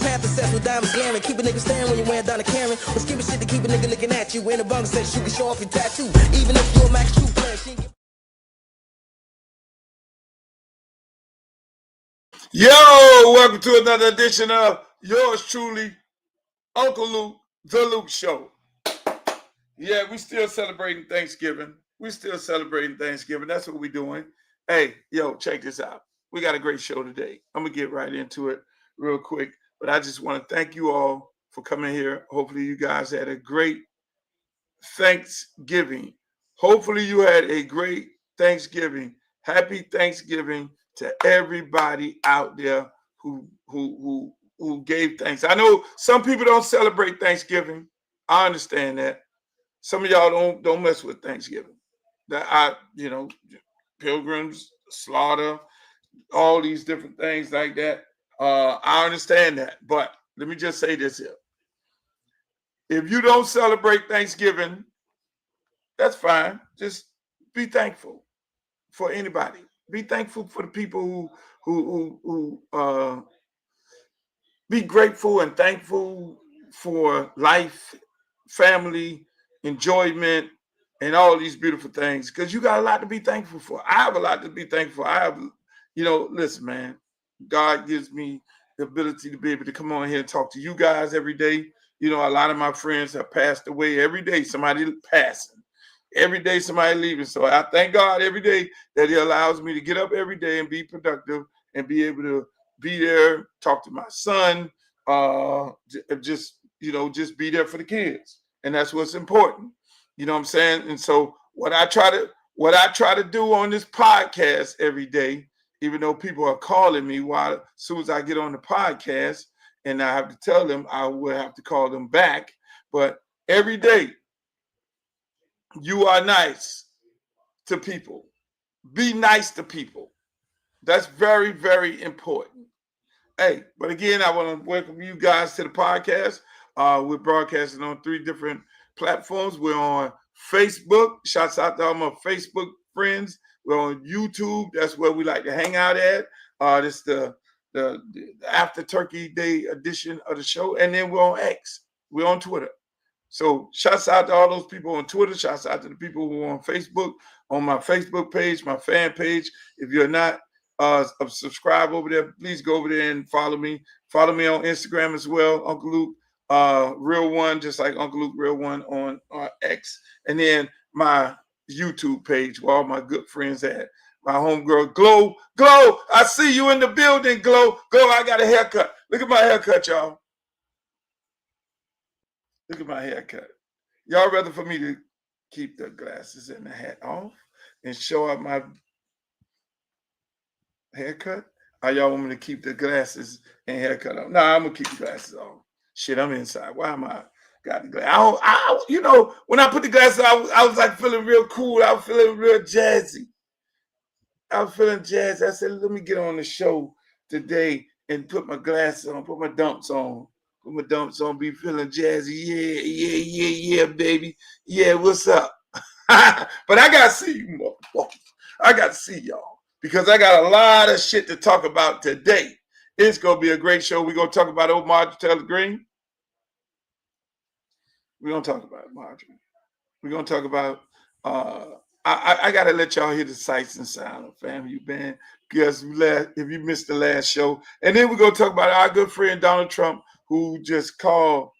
path obsessed with diamonds glaring. Keep a nigga staring when you're wearing down a Karen. Or skipping shit to keep a nigga looking at you. In the bunk says you can show off your tattoo. Even if you're a Max True player, she ain't give- Yo, welcome to another edition of yours truly, Uncle Luke, The Luke Show. Yeah, we still celebrating Thanksgiving. That's what we doing. Hey, yo, check this out. We got a great show today. I'm going to get right into it real quick. But I just want to thank you all for coming here. Hopefully you guys had a great Thanksgiving. Hopefully you had a great Thanksgiving. Happy Thanksgiving to everybody out there who gave thanks. I know some people don't celebrate Thanksgiving. I understand that. Some of y'all don't mess with Thanksgiving. Pilgrims, slaughter, all these different things like that. I understand that. But let me just say this here. If you don't celebrate Thanksgiving, that's fine. Just be thankful for anybody. Be thankful for the people who be grateful and thankful for life, family, enjoyment, and all these beautiful things. Because you got a lot to be thankful for. I have a lot to be thankful for. Listen, man, God gives me the ability to be able to come on here and talk to you guys every day. You know, a lot of my friends have passed away. Every day somebody passing. Every day somebody leaving. So I thank God every day that he allows me to get up every day and be productive and be able to be there, talk to my son, just be there for the kids. And that's what's important. You know what I'm saying? And so what I try to do on this podcast every day, even though people are calling me as soon as I get on the podcast, and I have to tell them I will have to call them back. But every day, you are nice to people. Be nice to people. That's very, very important. Hey, but again, I want to welcome you guys to the podcast. We're broadcasting on 3 different platforms. We're on Facebook. Shouts out to all my Facebook friends. We're on YouTube. That's where we like to hang out at. This is the after Turkey Day edition of the show. And then we're on X. We're on Twitter. So shouts out to all those people on Twitter. Shouts out to the people who are on Facebook, on my Facebook page, my fan page. If you're not subscribe over there, please go over there and follow me. Follow me on Instagram as well, Uncle Luke Real One, just like Uncle Luke Real One on X. And then my YouTube page where all my good friends at. My homegirl, Glow. I see you in the building, Glow. I got a haircut. Look at my haircut, y'all. Look at my haircut. Y'all rather for me to keep the glasses and the hat off and show up my haircut? Or y'all want me to keep the glasses and haircut on? No, I'm going to keep the glasses on. Shit, I'm inside. Why am I got the glasses? When I put the glasses on, I was like feeling real cool. I was feeling real jazzy. I said, let me get on the show today and put my glasses on, put my dumps on. Be feeling jazzy. Yeah, baby. Yeah, what's up? But I got to see you, motherfuckers. I got to see y'all because I got a lot of shit to talk about today. It's going to be a great show. We're going to talk about old Marjorie Taylor Greene. We're going to talk about Marjorie. We're going to talk about, I got to let y'all hear the sights and sounds of Family Band because if you missed the last show. And then we're going to talk about our good friend Donald Trump, who just called.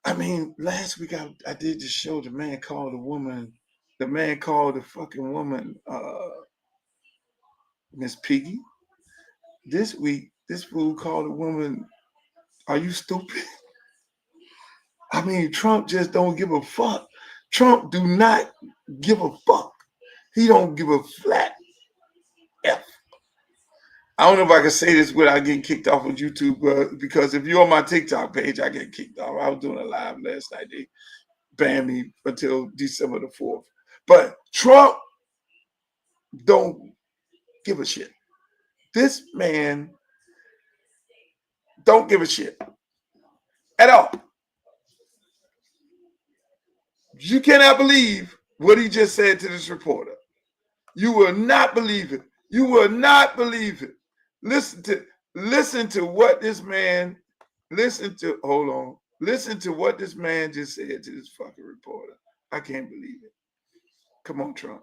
I mean, last week I did the show. The man called the fucking woman, Miss Piggy. This week, this fool called a woman, are you stupid? I mean, Trump just don't give a fuck. Trump do not give a fuck. He don't give a flat F. I don't know if I can say this without getting kicked off of YouTube, because if you're on my TikTok page, I get kicked off. I was doing a live last night. They banned me until December the 4th. But Trump don't give a shit. This man don't give a shit at all. You cannot believe what he just said to this reporter. You will not believe it. You will not believe it. Listen listen to what this man, listen to what this man just said to this fucking reporter. I can't believe it. Come on, Trump.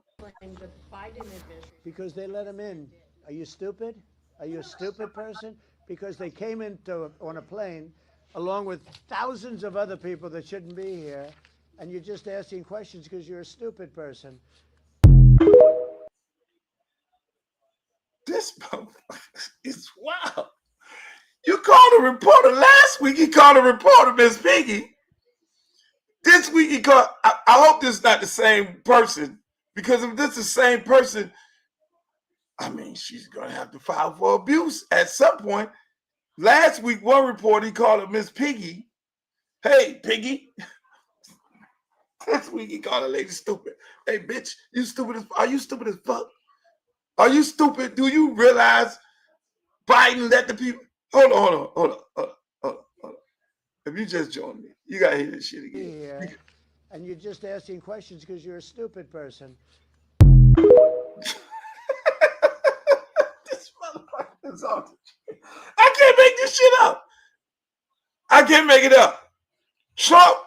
Because they let him in. Are you stupid? Are you a stupid person? Because they came on a plane along with thousands of other people that shouldn't be here, and you're just asking questions because you're a stupid person. This motherfucker is wild. You called a reporter last week. He called a reporter Miss Piggy. This week he called. I hope this is not the same person, because if this is the same person, I mean, she's gonna have to file for abuse at some point. Last week, one report he called her Miss Piggy. Hey, Piggy. This week he called a lady stupid. Hey, bitch, you stupid as are you stupid as fuck? Are you stupid? Do you realize Biden let the people hold on. If you just joined me, you gotta hear this shit again. Here, and you're just asking questions because you're a stupid person. This motherfucker is on the shit. I can't make this shit up. I can't make it up. Trump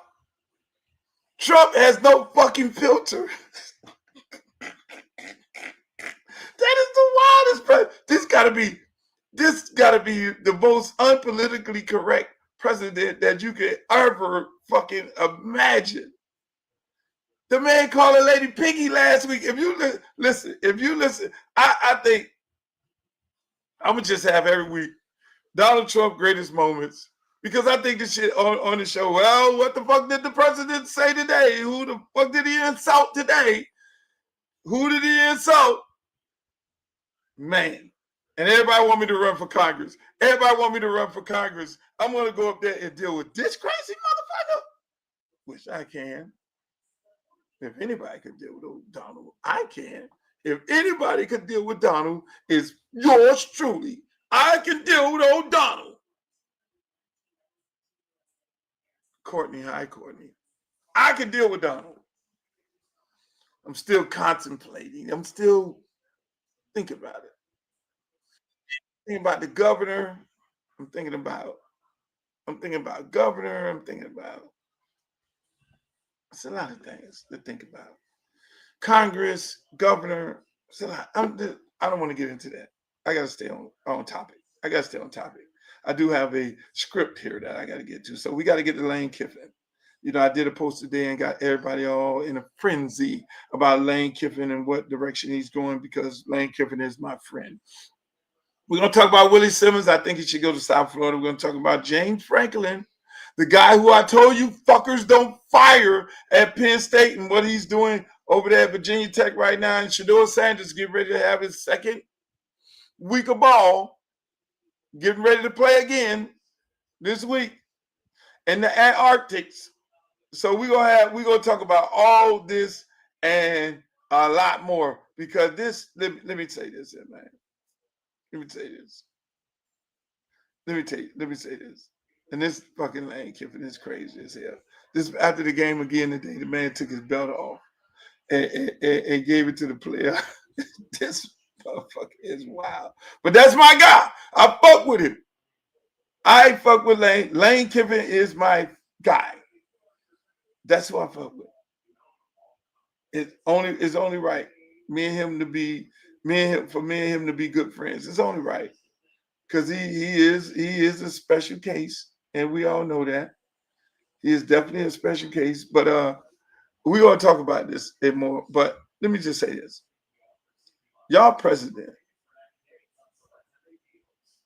has no fucking filter. That is the wildest president. This gotta be the most unpolitically correct president that you could ever fucking imagine. The man called a lady Piggy last week. If you listen, I think I'm gonna just have every week Donald Trump greatest moments, because I think this shit on the show. Well, what the fuck did the president say today? Who the fuck did he insult today? Who did he insult? Man. And everybody want me to run for Congress. I'm going to go up there and deal with this crazy motherfucker. Which I can. If anybody could deal with old Donald, I can. If anybody could deal with Donald, it's yours truly. I can deal with old Donald. Courtney, hi, Courtney. I can deal with Donald. I'm still contemplating. I'm still thinking about it. Thinking about the governor. I'm thinking about governor. It's a lot of things to think about. Congress, governor. It's a lot. I don't want to get into that. I got to stay on topic. I do have a script here that I got to get to. So we got to get to Lane Kiffin. You know, I did a post today and got everybody all in a frenzy about Lane Kiffin and what direction he's going, because Lane Kiffin is my friend. We're going to talk about Willie Simmons. I think he should go to South Florida. We're going to talk about James Franklin, the guy who I told you fuckers don't fire at Penn State, and what he's doing over there at Virginia Tech right now. And Shedeur Sanders getting ready to have his second week of ball, getting ready to play again this week in the Antarctics. So we're gonna talk about all this and a lot more, because this. Let me say this, man. Let me say this. And this fucking Lane Kiffin is crazy as hell. This after the game again today, the man took his belt off and gave it to the player. This motherfucker is wild. But that's my guy. I fuck with him. I fuck with Lane. Lane Kiffin is my guy. That's who I fuck with. It's only right. Me and him to be good friends. It's only right. Because he is a special case, and we all know that. He is definitely a special case. But we're gonna talk about this and more. But let me just say this. Y'all president,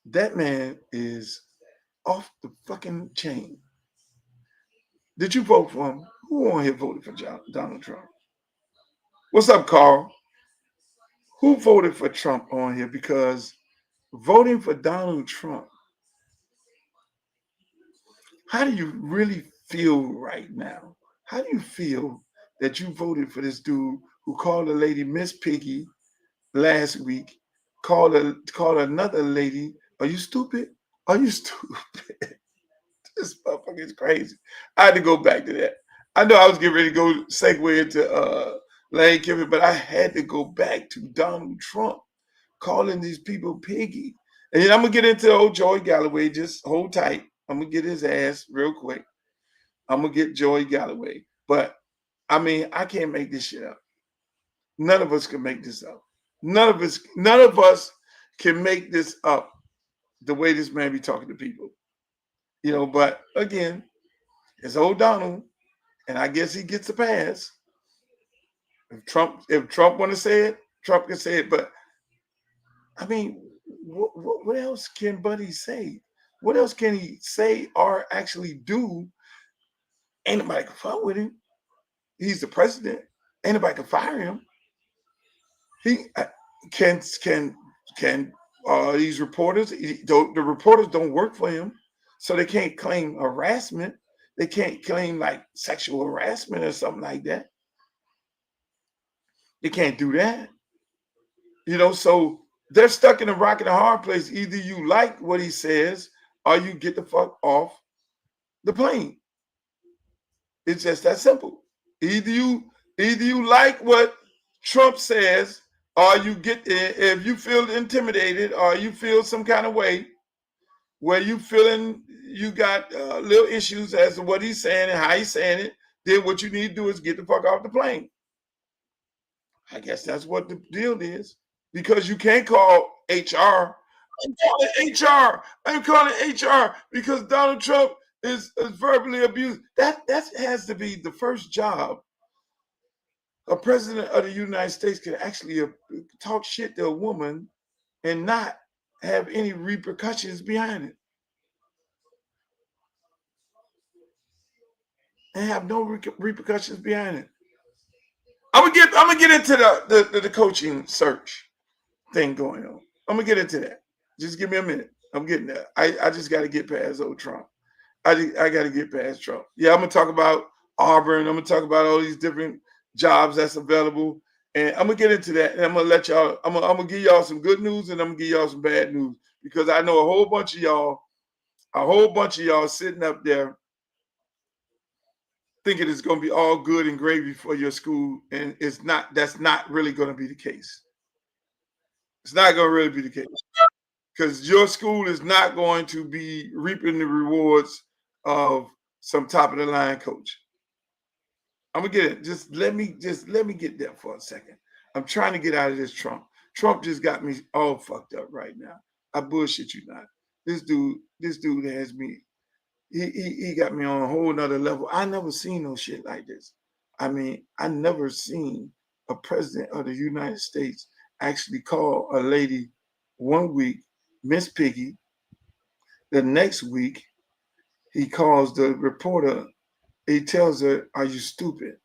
that man is off the fucking chain. Did you vote for him? Who on here voted for Donald Trump? What's up, Carl? Who voted for Trump on here? Because voting for Donald Trump, how do you really feel right now? How do you feel that you voted for this dude who called a lady Miss Piggy last week, called another lady, are you stupid? Are you stupid? This motherfucker is crazy. I had to go back to that. I know I was getting ready to go segue into Lane Kiffin, but I had to go back to Donald Trump calling these people piggy. And then I'm going to get into old Joey Galloway. Just hold tight. I'm going to get his ass real quick. I'm going to get Joey Galloway. But, I mean, I can't make this shit up. None of us can make this up. None of us can make this up the way this man be talking to people. You know, but again, it's old Donald, and I guess he gets a pass. If Trump want to say it, Trump can say it. But I mean, what else can Buddy say? What else can he say or actually do? Ain't nobody can fuck with him. He's the president. Ain't nobody can fire him. He can these reporters. The reporters don't work for him, so they can't claim harassment. They can't claim like sexual harassment or something like that. They can't do that. You know, so they're stuck in a rock and a hard place. Either you like what he says or you get the fuck off the plane. It's just that simple. Either you like what Trump says or you get there. If you feel intimidated or you feel some kind of way where you feeling you got little issues as to what he's saying and how he's saying it, then what you need to do is get the fuck off the plane. I guess that's what the deal is. Because you can't call HR. I'm calling HR because Donald Trump is verbally abused. That has to be the first job a president of the United States can actually talk shit to a woman and not have any repercussions behind it. And have no repercussions behind it. I'm gonna get into the coaching search thing going on. I'm gonna get into that. Just give me a minute. I'm getting there. I just got to get past old Trump. I got to get past Trump. Yeah, I'm gonna talk about Auburn. I'm gonna talk about all these different jobs that's available, and I'm gonna get into that. And I'm gonna let y'all. I'm gonna give y'all some good news, and I'm gonna give y'all some bad news because I know a whole bunch of y'all sitting up there thinking it's gonna be all good and gravy for your school, and it's not. That's not really gonna be the case. It's not going to really be the case because your school is not going to be reaping the rewards of some top of the line coach. I'm gonna get it. Just let me get there for a second. I'm trying to get out of this Trump. Trump just got me all fucked up right now. I bullshit you not. This dude has me. He got me on a whole nother level. I never seen no shit like this. I mean, I never seen a president of the United States actually call a lady one week Miss Piggy. The next week, he calls the reporter. He tells her, "Are you stupid?"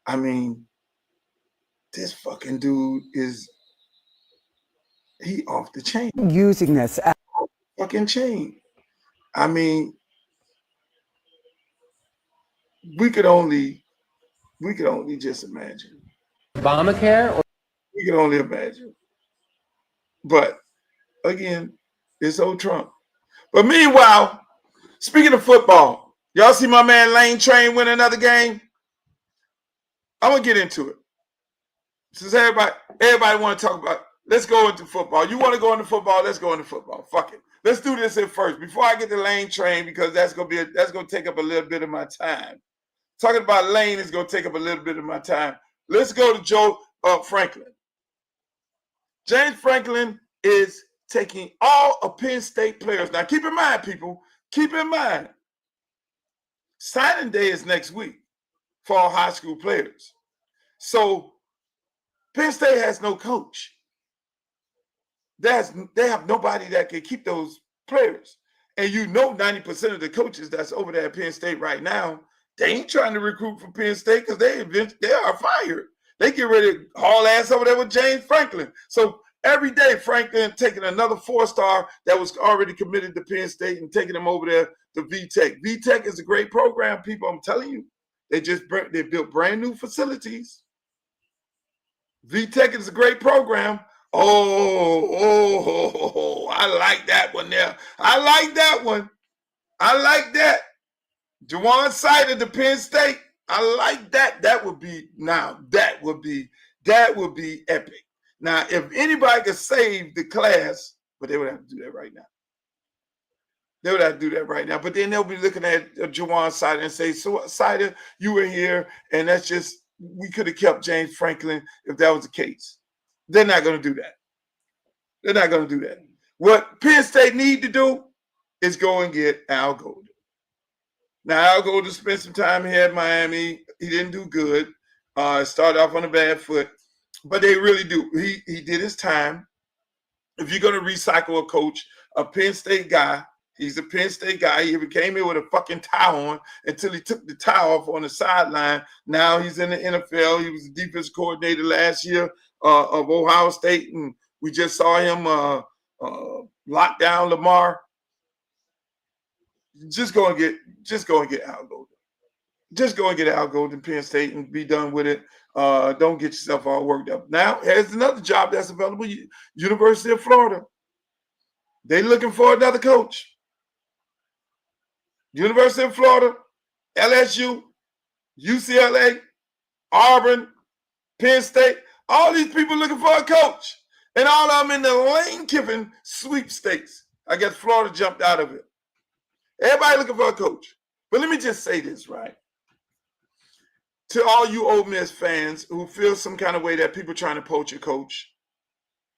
I mean, this fucking dude he off the chain. Using this as fucking chain. I mean, we could only just imagine. Obamacare? We can only imagine. But again, it's old Trump. But meanwhile, speaking of football, y'all see my man Lane Train win another game? I'm gonna get into it. Since everybody want to talk about, let's go into football. You want to go into football? Let's go into football. Fuck it. Let's do this at first before I get to Lane Train because that's gonna take up a little bit of my time. Talking about Lane is gonna take up a little bit of my time. Let's go to Joe Franklin. James Franklin is taking all of Penn State players. Now, keep in mind, people, signing day is next week for all high school players. So, Penn State has no coach. They have nobody that can keep those players. And 90% of the coaches that's over there at Penn State right now, they ain't trying to recruit for Penn State because they are fired. They get ready to haul ass over there with James Franklin. So every day, Franklin taking another 4-star that was already committed to Penn State and taking them over there to VTech. VTech is a great program, people. I'm telling you, they built brand new facilities. VTech is a great program. Oh, I like that one there. I like that one. I like that. Juwan Sider to Penn State. I like that. That would be epic. Now, if anybody could save the class but they would have to do that right now. They would have to do that right now. But then they'll be looking at Jawan Sider and say, so Sider, you were here, and that's just, we could have kept James Franklin if that was the case. They're not going to do that. They're not going to do that. What Penn State need to do is go and get Al Golden. Now, Al Golden spent some time here at Miami. He didn't do good. Started off on a bad foot. But they really do. He did his time. If you're going to recycle a coach, a Penn State guy, he's a Penn State guy. He even came in with a fucking tie on until he took the tie off on the sideline. Now he's in the NFL. He was the defense coordinator last year of Ohio State, and we just saw him lock down Lamar. Just go and get Al Golden. Just go and get Al Golden, Penn State, and be done with it. Don't get yourself all worked up. Now, here's another job that's available, University of Florida. They're looking for another coach. University of Florida, LSU, UCLA, Auburn, Penn State, all these people looking for a coach. And all of them in the Lane Kiffin sweepstakes. I guess Florida jumped out of it. Everybody looking for a coach. But let me just say this, right? To all you Ole Miss fans who feel some kind of way that people trying to poach your coach,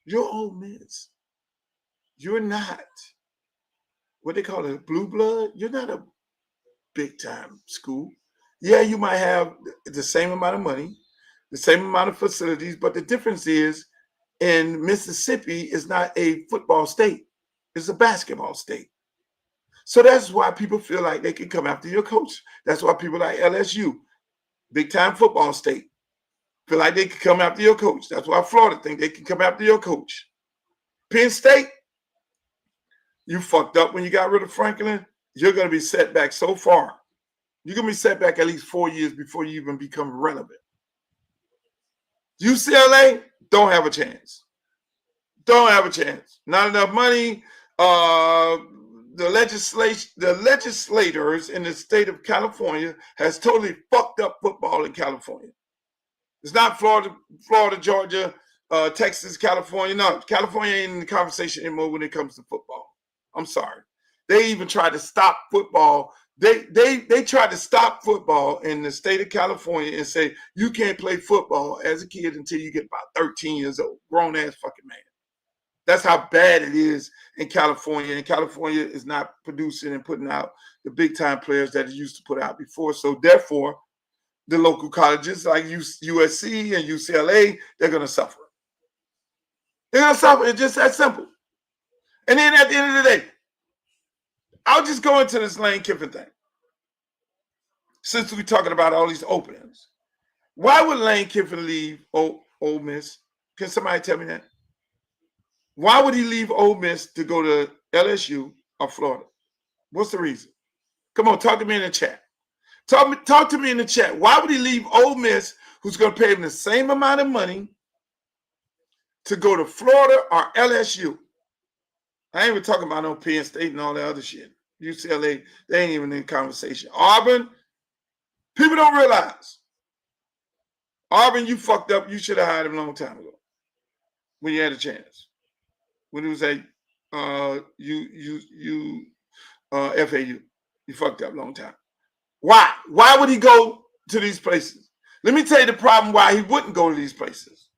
you're Ole Miss. You're not what they call it, blue blood. You're not a big-time school. Yeah, you might have the same amount of money, the same amount of facilities, but the difference is in Mississippi is not a football state. It's a basketball state. So that's why people feel like they can come after your coach. That's why people like LSU, big-time football state, feel like they can come after your coach. That's why Florida think they can come after your coach. Penn State, you fucked up when you got rid of Franklin. You're going to be set back so far. You're going to be set back at least 4 years before you even become relevant. UCLA, don't have a chance. Don't have a chance. Not enough money. The legislators in the state of California has totally fucked up football in California. It's not Florida, Georgia, Texas, California. No, California ain't in the conversation anymore when it comes to football. I'm sorry. They even tried to stop football. They tried to stop football in the state of California and say you can't play football as a kid until you get about 13 years old. Grown ass fucking man. That's how bad it is in California. And California is not producing and putting out the big time players that it used to put out before. So therefore, the local colleges like USC and UCLA, they're going to suffer. They're going to suffer. It's just that simple. And then at the end of the day, I'll just go into this Lane Kiffin thing. Since we're talking about all these openings, why would Lane Kiffin leave Ole Miss? Can somebody tell me that? Why would he leave Ole Miss to go to LSU or Florida? What's the reason? Come on, talk to me in the chat. Talk to me in the chat. Why would he leave Ole Miss, who's going to pay him the same amount of money, to go to Florida or LSU? I ain't even talking about no Penn State and all that other shit. UCLA, they ain't even in conversation. Auburn, people don't realize. Auburn, you fucked up. You should have hired him a long time ago when you had a chance. When it was at FAU. You fucked up a long time. Why? Why would he go to these places? Let me tell you the problem why he wouldn't go to these places.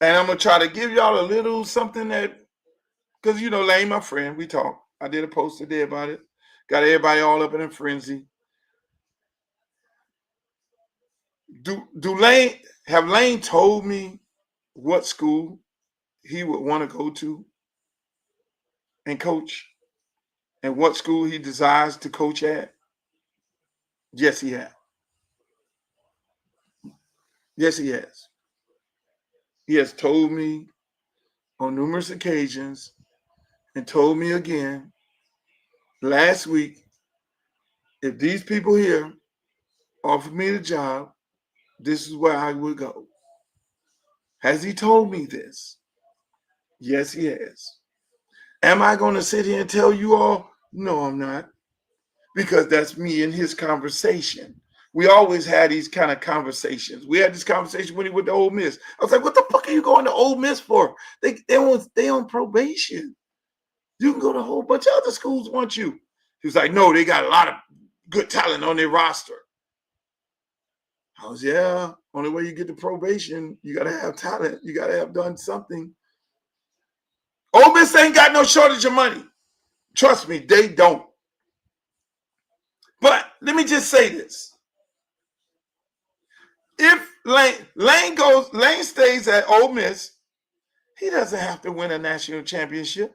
And I'm going to try to give y'all a little something that, because, you know, Lane, my friend, we talk. I did a post today about it. Got everybody all up in a frenzy. Have Lane told me what school he would want to go to and coach, and what school he desires to coach at? Yes, he has. Yes, he has. He has told me on numerous occasions and told me again last week, if these people here offer me the job, this is where I would go. Has he told me this? Yes, he has. Am I going to sit here and tell you all? No, I'm not. Because that's me and his conversation. we always had these kind of conversations. We had this conversation when he went to Ole Miss. I was like, what the fuck are you going to Ole Miss for? They on probation. You can go to a whole bunch of other schools, want you. He was like, no, they got a lot of good talent on their roster. I was, yeah, only way you get the probation, you got to have talent. You got to have done something. Ole Miss ain't got no shortage of money. Trust me, they don't. But let me just say this. If Lane stays at Ole Miss, he doesn't have to win a national championship.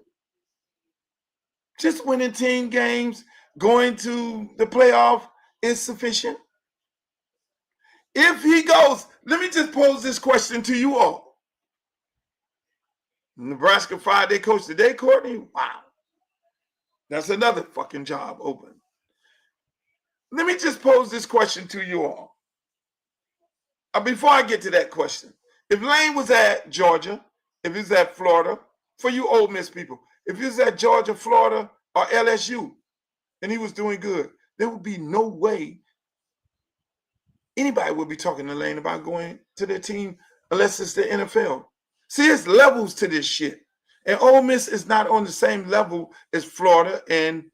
Just winning 10 games, going to the playoff is sufficient. If he goes, let me just pose this question to you all. Nebraska fired their coach today, Courtney? Wow. That's another fucking job open. Let me just pose this question to you all. Before I get to that question, if Lane was at Georgia, if he's at Florida, for you Ole Miss people, if he was at Georgia, Florida, or LSU, and he was doing good, there would be no way anybody would be talking to Lane about going to their team unless it's the NFL. See, there's levels to this shit. And Ole Miss is not on the same level as Florida and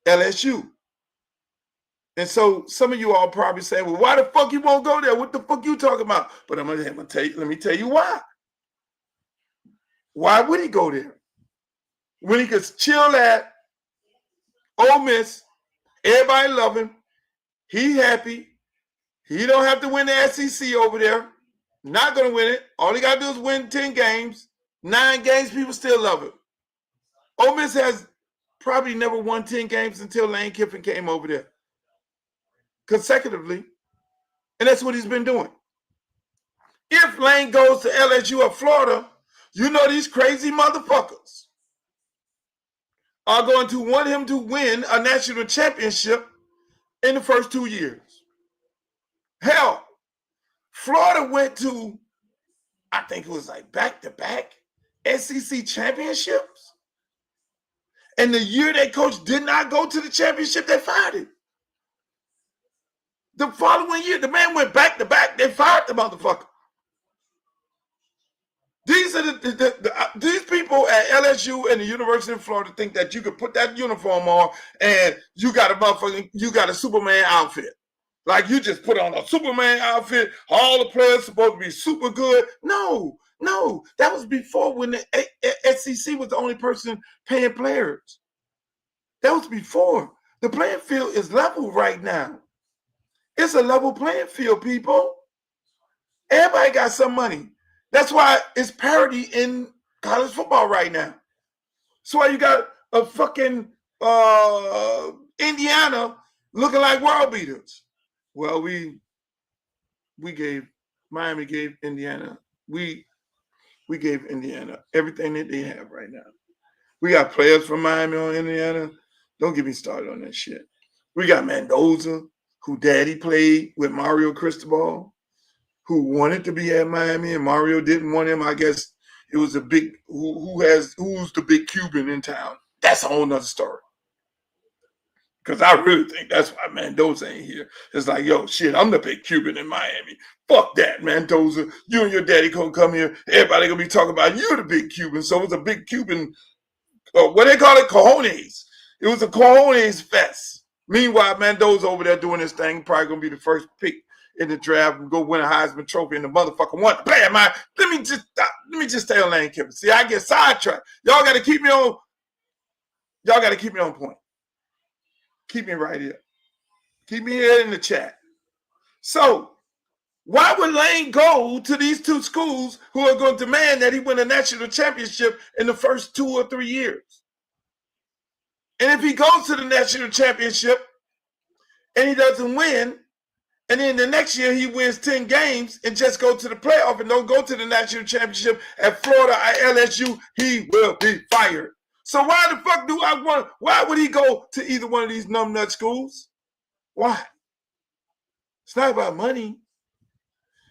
LSU. And so some of you all probably saying, well, why the fuck you won't go there? What the fuck you talking about? But I'm gonna tell you, let me tell you why. Why would he go there? When he could chill at Ole Miss, everybody love him, he happy, he don't have to win the SEC over there, not gonna win it. All he gotta do is win 10 games, 9 games, people still love him. Ole Miss has probably never won 10 games until Lane Kiffin came over there consecutively, and that's what he's been doing. If Lane goes to LSU or Florida, you know these crazy motherfuckers are going to want him to win a national championship in the first 2 years. Hell, Florida went to, I think it was like back-to-back SEC championships. And the year that coach did not go to the championship, they fired him. The following year, the man went back-to-back, they fired the motherfucker. These are these people at LSU and the University of Florida think that you could put that uniform on and you got a Superman outfit. Like you just put on a Superman outfit, all the players supposed to be super good. No, that was before when the SEC was the only person paying players. That was before. The playing field is level right now. It's a level playing field, people. Everybody got some money. That's why it's parity in college football right now. That's why you got a fucking Indiana looking like world beaters. Well, Miami gave Indiana, we gave Indiana everything that they have right now. We got players from Miami on Indiana. Don't get me started on that shit. We got Mendoza, who daddy played with Mario Cristobal, who wanted to be at Miami and Mario didn't want him. I guess it was a big, who's the big Cuban in town. That's a whole nother story. Because I really think that's why Mendoza ain't here. It's like, yo, shit, I'm the big Cuban in Miami. Fuck that, Mendoza. You and your daddy gonna come here. Everybody gonna be talking about you the big Cuban. So it was a big Cuban, what they call it, cojones. It was a cojones fest. Meanwhile, Mendoza over there doing his thing, probably gonna be the first pick in the draft and go win a Heisman Trophy, and the motherfucker want to play at my. Let me just stay on Lane Kiffin. See, I get sidetracked. Y'all got to keep me on. Y'all got to keep me on point. Keep me right here. Keep me here in the chat. So, why would Lane go to these two schools who are going to demand that he win a national championship in the first 2 or 3 years? And if he goes to the national championship and he doesn't win, and then the next year he wins 10 games and just go to the playoff and don't go to the national championship at Florida or LSU, he will be fired. So why the fuck why would he go to either one of these numbnut schools? Why? It's not about money.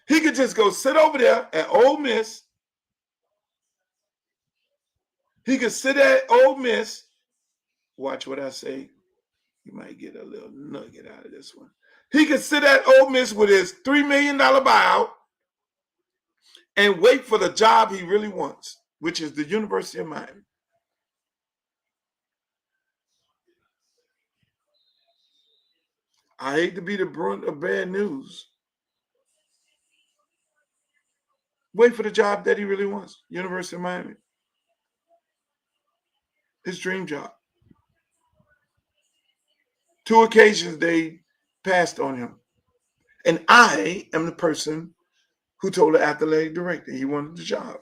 He could just go sit over there at Ole Miss. He could sit at Ole Miss. Watch what I say. You might get a little nugget out of this one. He could sit at Ole Miss with his $3 million buyout and wait for the job he really wants, which is the University of Miami. I hate to be the brunt of bad news. Wait for the job that he really wants, University of Miami. His dream job. 2 occasions they passed on him. And I am the person who told the athletic director he wanted the job.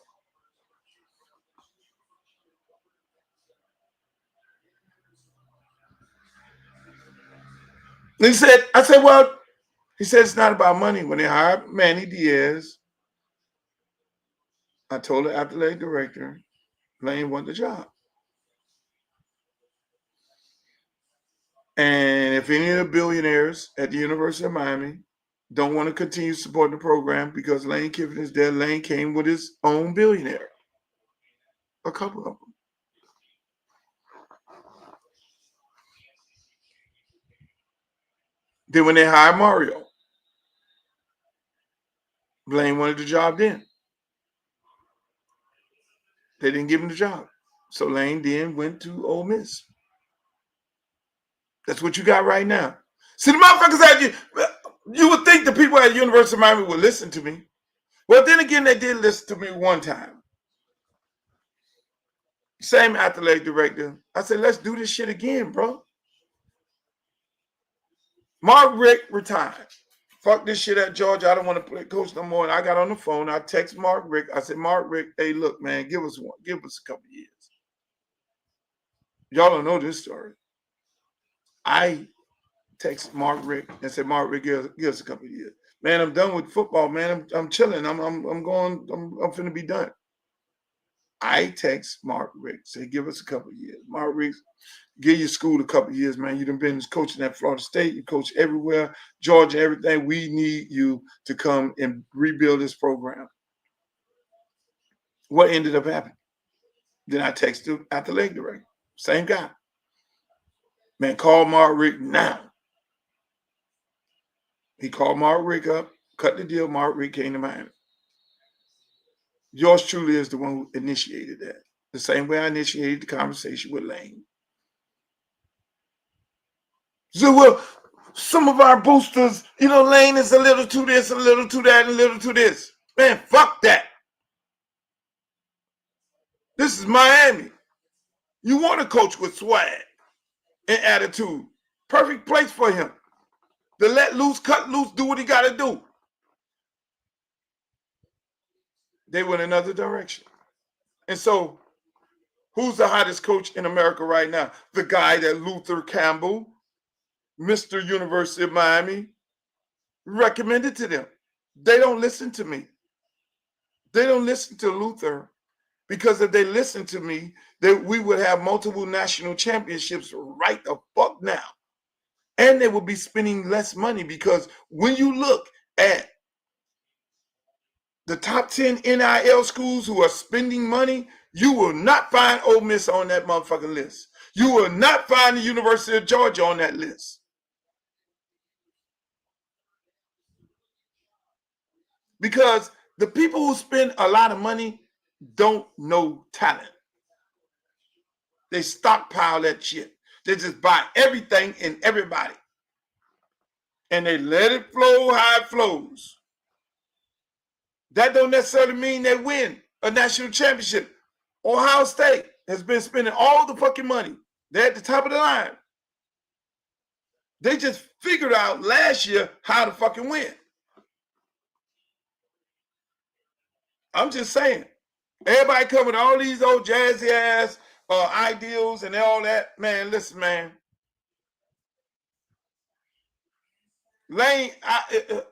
And he said, he said it's not about money. When they hired Manny Diaz, I told the athletic director, Lane wanted the job. And if any of the billionaires at the University of Miami don't want to continue supporting the program because Lane Kiffin is there, Lane came with his own billionaire. A couple of them. Then when they hired Mario, Lane wanted the job then. They didn't give him the job. So Lane then went to Ole Miss. That's what you got right now. See, the motherfuckers at you would think the people at the University of Miami would listen to me. Well, then again, they did listen to me one time. Same athletic director. I said, let's do this shit again, bro. Mark Richt retired. Fuck this shit at Georgia. I don't want to play coach no more. And I got on the phone. I text Mark Richt. I said, Mark Richt, hey, look, man, give us a couple of years. Y'all don't know this story. I text Mark Richt and said, Mark Richt, give us a couple of years. Man, I'm done with football, man. I'm chilling. I'm finna be done. I text Mark Richt, say, give us a couple of years. Mark Richt, give your school a couple of years, man. You done been coaching at Florida State. You coach everywhere, Georgia, everything. We need you to come and rebuild this program. What ended up happening? Then I texted the athletic director. Same guy. Man, call Mark Richt now. He called Mark Richt up, cut the deal. Mark Richt came to Miami. Yours truly is the one who initiated that. The same way I initiated the conversation with Lane. So, well, some of our boosters, Lane is a little to this, a little to that, and a little to this. Man, fuck that. This is Miami. You want to coach with swag and attitude. Perfect place for him. To let loose, cut loose, do what he got to do. They went another direction. And so, who's the hottest coach in America right now? The guy that Luther Campbell, Mr. University of Miami, recommended to them. They don't listen to me. They don't listen to Luther, because if they listened to me, we would have multiple national championships right the fuck now. And they would be spending less money, because when you look at the top 10 NIL schools who are spending money, you will not find Ole Miss on that motherfucking list. You will not find the University of Georgia on that list. Because the people who spend a lot of money don't know talent. They stockpile that shit. They just buy everything and everybody. And they let it flow how it flows. That don't necessarily mean they win a national championship. Ohio State has been spending all the fucking money. They're at the top of the line. They just figured out last year how to fucking win. I'm just saying. Everybody come with all these old jazzy ass ideals and all that. Man, listen, man. Lane,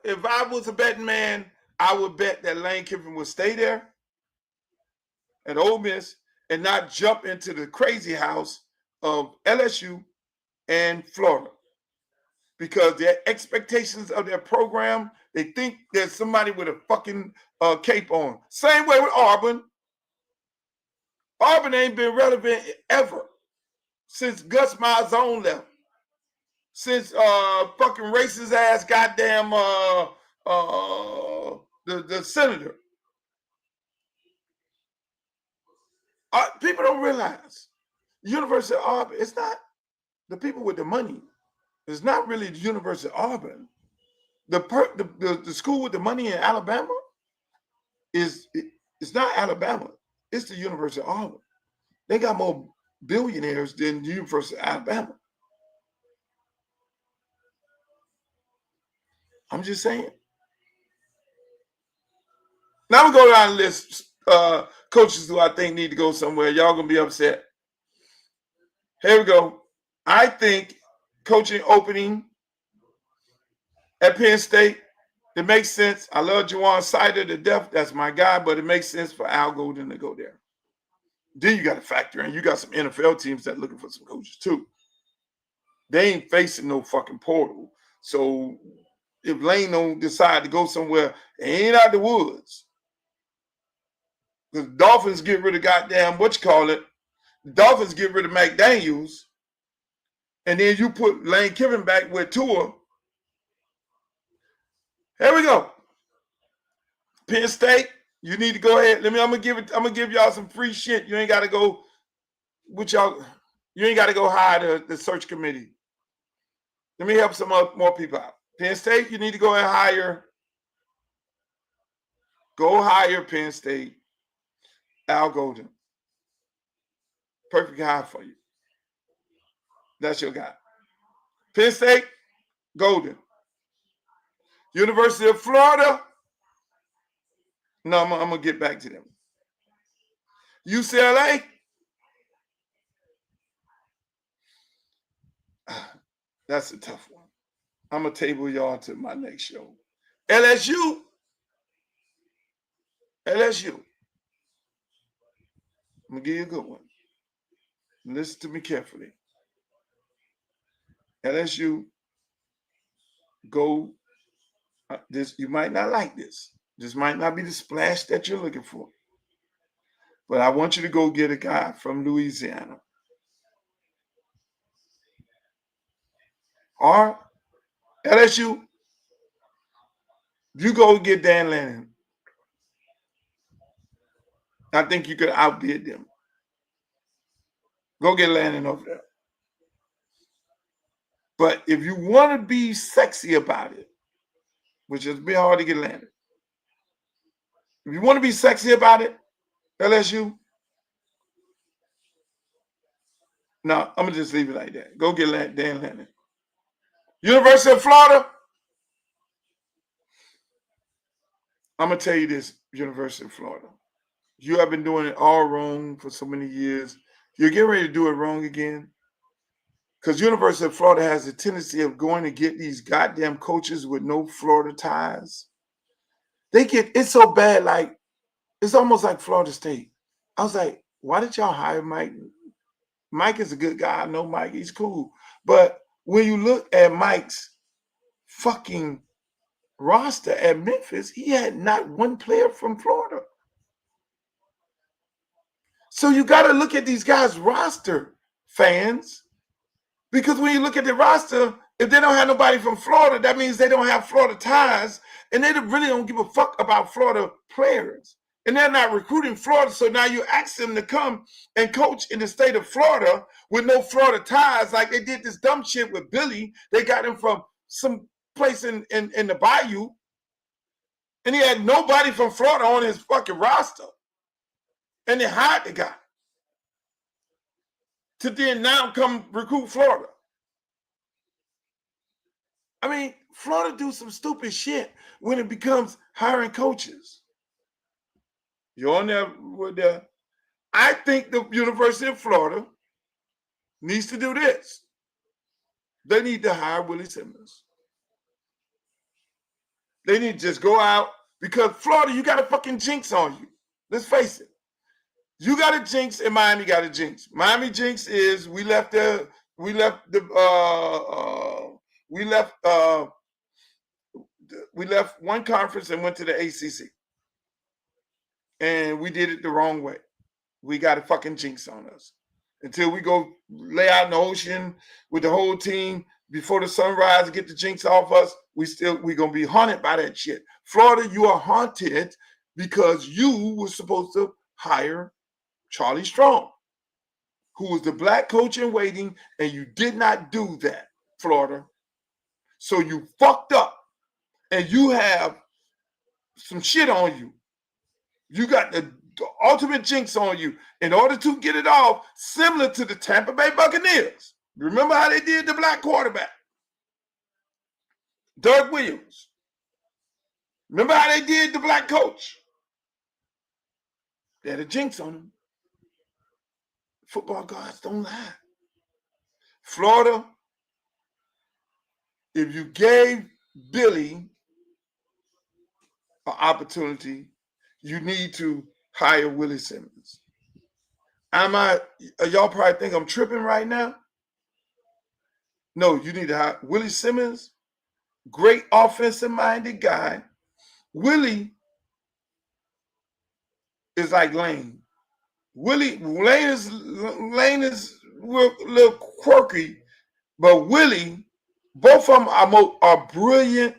if I was a betting man, I would bet that Lane Kiffin would stay there at Ole Miss and not jump into the crazy house of LSU and Florida. Because their expectations of their program, they think there's somebody with a fucking cape on. Same way with Auburn. Auburn ain't been relevant ever since Gus Malzahn left. since fucking racist ass goddamn the senator. People don't realize University of Auburn, it's not the people with the money. It's not really the University of Auburn. The school with the money in Alabama it's not Alabama. It's the University of Auburn. They got more billionaires than the University of Alabama. I'm just saying. Now we go down the list. Coaches who I think need to go somewhere. Y'all gonna be upset. Here we go. I think coaching opening at Penn State, it makes sense. I love Juwan Sider to death. That's my guy, but it makes sense for Al Golden to go there. Then you got to factor in, you got some NFL teams that are looking for some coaches too. They ain't facing no fucking portal. So if Lane don't decide to go somewhere, it ain't out the woods. Because Dolphins get rid of goddamn, the Dolphins get rid of McDaniels, and then you put Lane Kiffin back with Tua. Here we go. Penn State, you need to go ahead. I'm gonna give y'all some free shit. You ain't gotta go with y'all, you ain't gotta go hire the search committee. Let me help some more people out. Penn State, you need to go and hire Penn State, Al Golden. Perfect hire for you. That's your guy. Penn State, Golden. University of Florida. No, I'm going to get back to them. UCLA. That's a tough one. I'm going to table y'all to my next show. LSU. I'm going to give you a good one. Listen to me carefully. LSU, go. You might not like this. This might not be the splash that you're looking for. But I want you to go get a guy from Louisiana. Or LSU, you go get Dan Lanning. I think you could outbid them. Go get Lanning over there. But if you want to be sexy about it, which is be hard to get Lanning. If you want to be sexy about it, LSU, no, I'm going to just leave it like that. Go get Dan Lanning. University of Florida, I'm going to tell you this, University of Florida. You have been doing it all wrong for so many years. You're getting ready to do it wrong again. Because University of Florida has a tendency of going to get these goddamn coaches with no Florida ties. It's so bad, like, it's almost like Florida State. I was like, why did y'all hire Mike? Mike is a good guy. I know Mike. He's cool. But when you look at Mike's fucking roster at Memphis, he had not one player from Florida. So you got to look at these guys' roster, fans. Because when you look at the roster, if they don't have nobody from Florida, that means they don't have Florida ties, and they really don't give a fuck about Florida players. And they're not recruiting Florida, so now you ask them to come and coach in the state of Florida with no Florida ties, like they did this dumb shit with Billy. They got him from some place in the bayou, and he had nobody from Florida on his fucking roster. And they hired the guy to then now come recruit Florida. I mean, Florida do some stupid shit when it becomes hiring coaches. You're on there with the. I think the University of Florida needs to do this. They need to hire Willie Simmons. They need to just go out, because Florida, you got a fucking jinx on you. Let's face it. You got a jinx and Miami got a jinx. Miami jinx is we left one conference and went to the ACC. And we did it the wrong way. We got a fucking jinx on us. Until we go lay out in the ocean with the whole team, before the sunrise and get the jinx off us, we gonna be haunted by that shit. Florida, you are haunted because you were supposed to hire Charlie Strong, who was the black coach in waiting, and you did not do that, Florida. So you fucked up, and you have some shit on you. You got the ultimate jinx on you in order to get it off, similar to the Tampa Bay Buccaneers. Remember how they did the black quarterback, Doug Williams? Remember how they did the black coach? They had a jinx on them. Football gods don't lie. Florida, if you gave Billy an opportunity, you need to hire Willie Simmons. Y'all probably think I'm tripping right now? No, you need to hire Willie Simmons, great offensive-minded guy. Willie is like Lane. Lane is a little quirky, but Willie, both of them are brilliant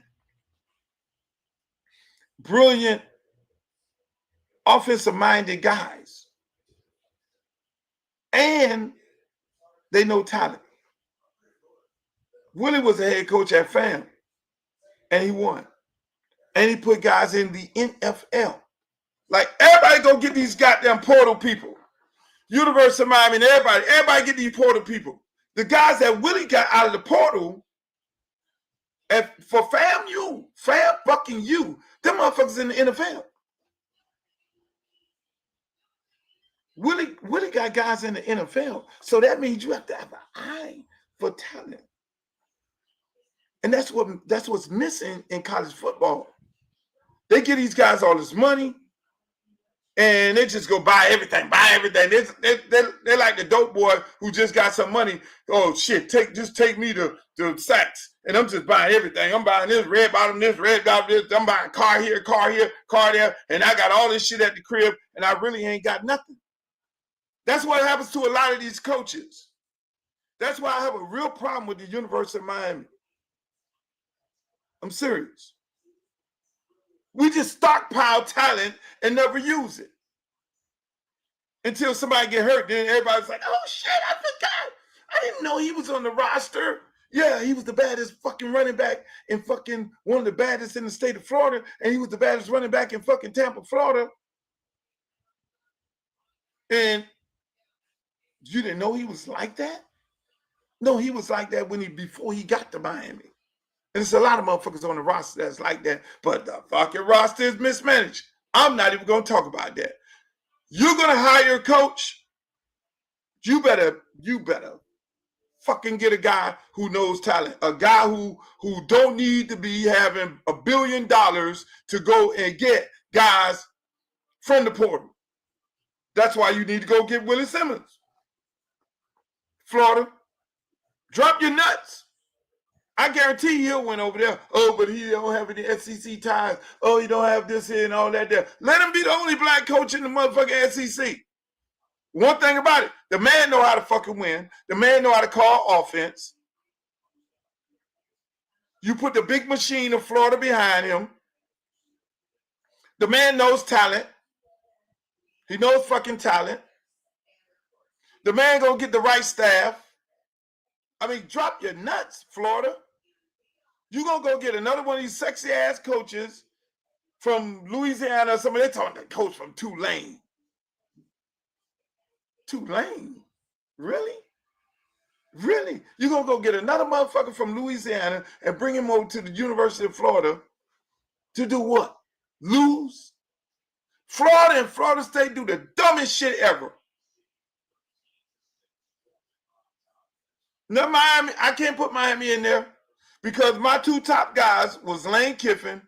offensive-minded guys. And they know talent. Willie was a head coach at FAM, and he won. And he put guys in the NFL. Like, everybody go get these goddamn portal people. University of Miami and everybody get these portal people. The guys that Willie got out of the portal, and for fam fucking you, them motherfuckers in the NFL. Willie got guys in the NFL. So that means you have to have an eye for talent. And that's what's missing in college football. They give these guys all this money, and they just go buy everything. They're like the dope boy who just got some money. Oh shit, just take me to Saks, and I'm just buying everything. I'm buying this red bottom, this. I'm buying car here, car there, and I got all this shit at the crib, and I really ain't got nothing. That's what happens to a lot of these coaches. That's why I have a real problem with the University of Miami. I'm serious. We just stockpile talent and never use it. Until somebody get hurt, then everybody's like, oh shit, I forgot. I didn't know he was on the roster. Yeah, he was the baddest fucking running back in fucking one of the baddest in the state of Florida, and he was the baddest running back in fucking Tampa, Florida. And you didn't know he was like that? No, he was like that before he got to Miami. And there's a lot of motherfuckers on the roster that's like that, but the fucking roster is mismanaged. I'm not even going to talk about that. You're going to hire a coach, you better fucking get a guy who knows talent, a guy who don't need to be having $1 billion to go and get guys from the portal. That's why you need to go get Willie Simmons. Florida, drop your nuts. I guarantee he'll win over there. Oh, but he don't have any SEC ties. Oh, he don't have this here and all that there. Let him be the only black coach in the motherfucking SEC. One thing about it, the man know how to fucking win. The man know how to call offense. You put the big machine of Florida behind him. The man knows talent. He knows fucking talent. The man gonna get the right staff. I mean, drop your nuts, Florida. You gonna go get another one of these sexy ass coaches from Louisiana or somebody. They're talking to coach from Tulane. Tulane? Really? Really? You gonna go get another motherfucker from Louisiana and bring him over to the University of Florida to do what? Lose? Florida and Florida State do the dumbest shit ever. Now Miami, I can't put Miami in there because my two top guys was Lane Kiffin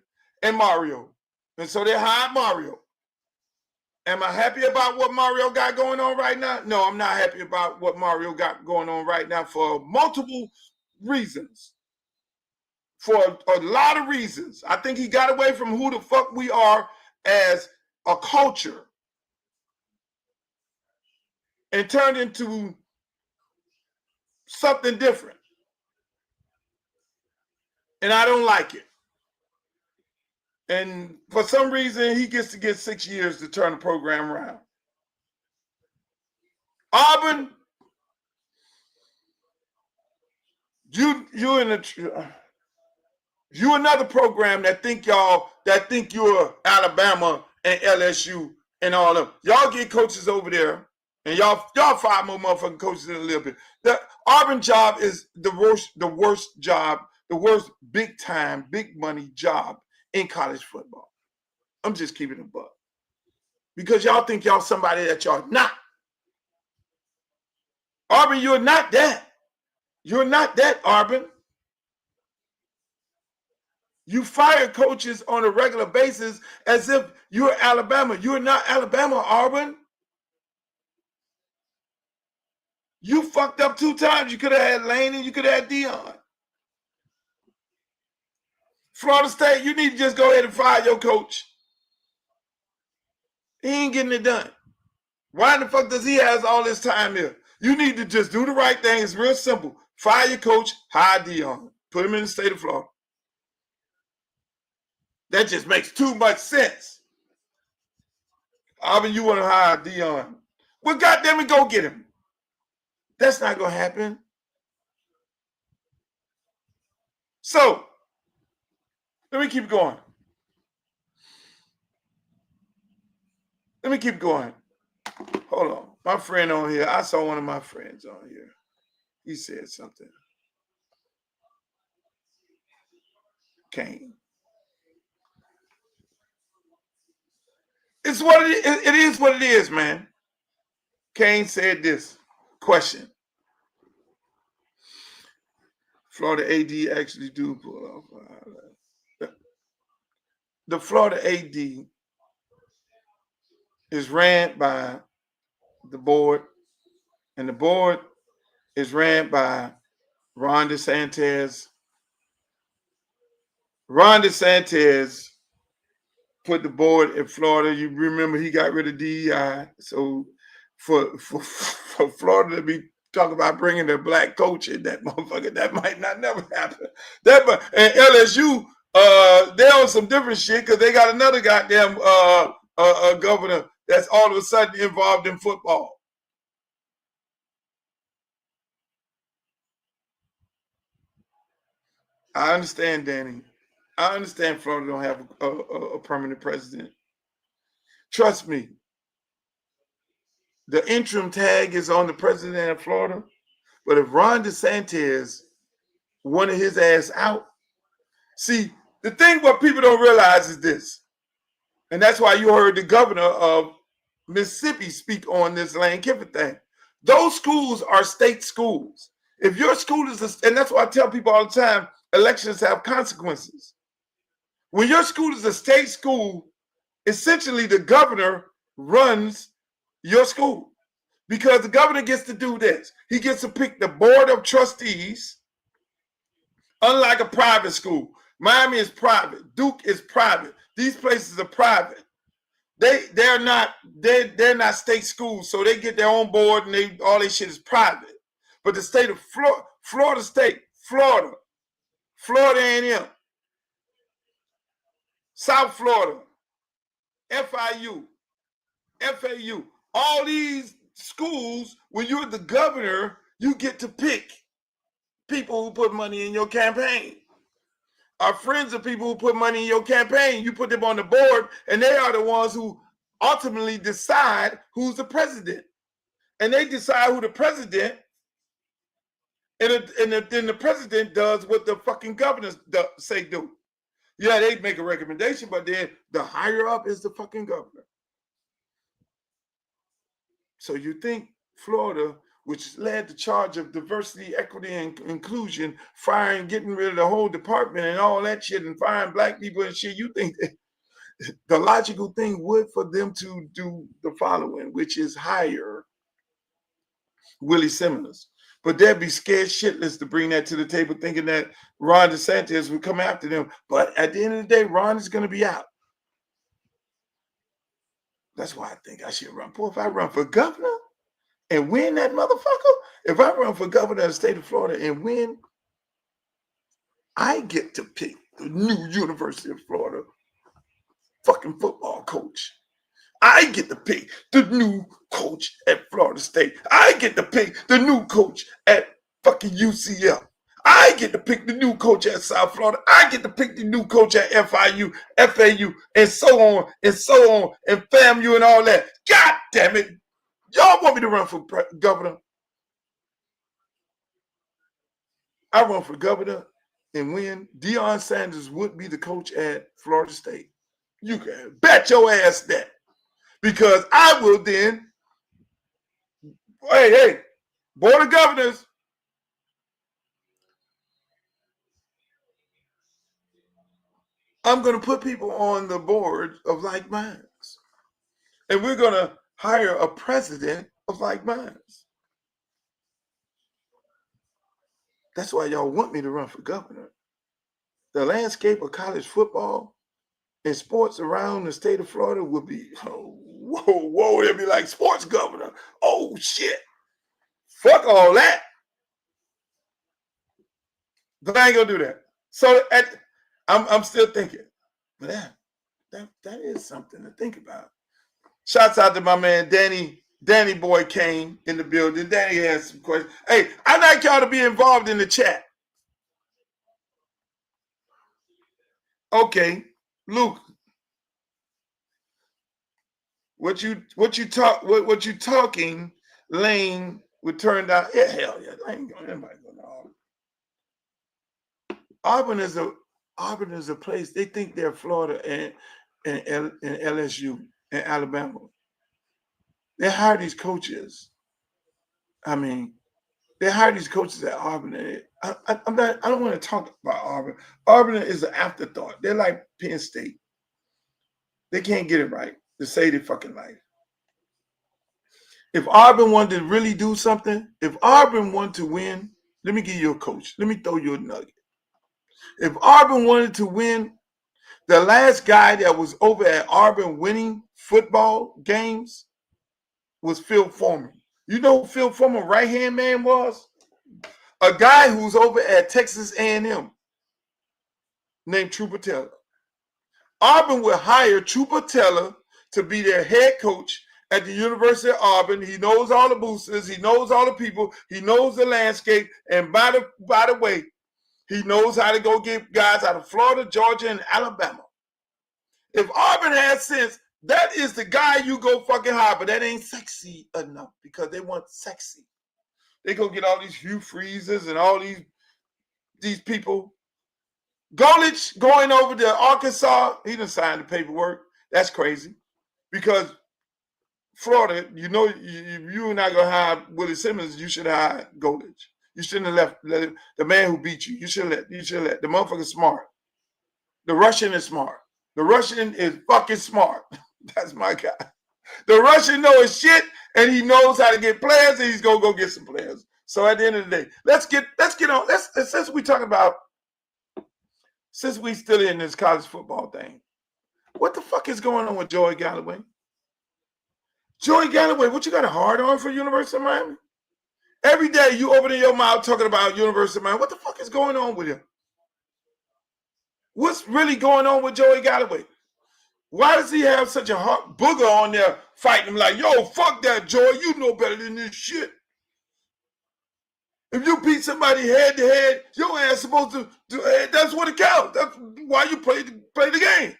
and Mario. And so they hired Mario. Am I happy about what Mario got going on right now? No, I'm not happy about what Mario got going on right now for multiple reasons. For a lot of reasons. I think he got away from who the fuck we are as a culture and turned into something different. And I don't like it. And for some reason, he gets to get 6 years to turn the program around. Auburn, you another program that think you're Alabama and LSU and all of them. Y'all get coaches over there, and y'all fire more motherfucking coaches in a little bit. The Auburn job is the worst job, the worst big time, big money job in college football. I'm just keeping it a buck. Because y'all think y'all somebody that y'all not. Auburn, you're not that. You're not that, Auburn. You fire coaches on a regular basis as if you're Alabama. You're not Alabama, Auburn. You fucked up 2 times. You could have had Lane and you could have had Dion. Florida State, you need to just go ahead and fire your coach. He ain't getting it done. Why the fuck does he have all this time here? You need to just do the right thing. It's real simple. Fire your coach, hire Dion. Put him in the state of Florida. That just makes too much sense. Auburn, you want to hire Dion. Well, goddamn it, go get him. That's not going to happen. So, let me keep going. Hold on. My friend on here, I saw one of my friends on here. He said something. Kane. It's what it is. It is what it is, man. Kane said this. Question. Florida AD actually do pull off. The Florida AD is ran by the board, and the board is ran by Ron DeSantis. Ron DeSantis put the board in Florida. You remember he got rid of DEI. So for Florida to be talking about bringing the black coach in, that motherfucker, that might not never happen. And LSU, they're on some different shit because they got another goddamn governor that's all of a sudden involved in football. I understand, Danny. I understand Florida don't have a permanent president. Trust me. The interim tag is on the president of Florida. But if Ron DeSantis wanted his ass out, see, the thing what people don't realize is this. And that's why you heard the governor of Mississippi speak on this Lane Kiffin thing. Those schools are state schools. If your school is, and that's why I tell people all the time, elections have consequences. When your school is a state school, essentially the governor runs your school because the governor gets to do this. He gets to pick the board of trustees, unlike a private school. Miami is private. Duke is private. These places are private. They're not state schools, so they get their own board and all their shit is private. But the state of Florida State, Florida A&M, South Florida, FIU, FAU, all these schools, when you're the governor, you get to pick people who put money in your campaign. Our friends are people who put money in your campaign. You put them on the board, and they are the ones who ultimately decide who's the president. And they decide who the president, and then the president does what the fucking governors say do. Yeah, they make a recommendation, but then the higher up is the fucking governor. So you think Florida, which led the charge of diversity, equity, and inclusion, firing, getting rid of the whole department and all that shit and firing black people and shit, you think that the logical thing would for them to do the following, which is hire Willie Simmons. But they'd be scared shitless to bring that to the table, thinking that Ron DeSantis would come after them. But at the end of the day, Ron is going to be out. That's why I think I should run. Boy, if I run for governor and win that motherfucker, if I run for governor of the state of Florida and win, I get to pick the new University of Florida fucking football coach. I get to pick the new coach at Florida State. I get to pick the new coach at fucking UCLA. I get to pick the new coach at South Florida. I get to pick the new coach at FIU, FAU, and so on, and FAMU and all that. God damn it. Y'all want me to run for governor? I run for governor and win. Deion Sanders would be the coach at Florida State. You can bet your ass that. Because I will then, hey, Board of Governors, I'm going to put people on the board of like minds. And we're going to hire a president of like minds. That's why y'all want me to run for governor. The landscape of college football and sports around the state of Florida will be, whoa, it'll be like sports governor. Oh, shit. Fuck all that. But I ain't going to do that. So I'm still thinking, but that is something to think about. Shouts out to my man Danny. Danny boy came in the building. Danny has some questions. Hey, I'd like y'all to be involved in the chat. Okay, Luke, what you talking? Lane would turn down. Yeah, hell yeah, Lane going. Anybody going to Auburn? Auburn is a place. They think they're Florida and LSU and Alabama. They hire these coaches. I mean, they hire these coaches at Auburn. I don't want to talk about Auburn. Auburn is an afterthought. They're like Penn State. They can't get it right to save their fucking life. If Auburn wanted to really do something, if Auburn wanted to win, let me give you a coach. Let me throw you a nugget. If Auburn wanted to win, the last guy that was over at Auburn winning football games was Phil Foreman. You know who Phil Foreman right-hand man was? A guy who's over at Texas A&M named Trooper Taylor. Auburn will hire Trooper Taylor to be their head coach at the University of Auburn. He knows all the boosters. He knows all the people. He knows the landscape. And by the way, he knows how to go get guys out of Florida, Georgia, and Alabama. If Auburn has sense, that is the guy you go fucking hire, but that ain't sexy enough because they want sexy. They go get all these Hugh Freezers and all these people. Golich going over to Arkansas, he done signed the paperwork. That's crazy because Florida, you know, you're not going to hire Willie Simmons. You should have hired Golich. You shouldn't have let him, the man who beat you. You should let. The motherfucker's smart. The Russian is smart. The Russian is fucking smart. That's my guy. The Russian knows his shit, and he knows how to get players, and he's gonna go get some players. So at the end of the day, let's get on. Since we still in this college football thing, what the fuck is going on with Joey Galloway? Joey Galloway, what you got a hard on for University of Miami? Every day you opening your mouth talking about University of Miami. What the fuck is going on with him? What's really going on with Joey Galloway? Why does he have such a hot booger on there fighting him like, yo, fuck that, Joey. You know better than this shit. If you beat somebody head to head, your ass supposed to do. That's what it counts. That's why you play the game.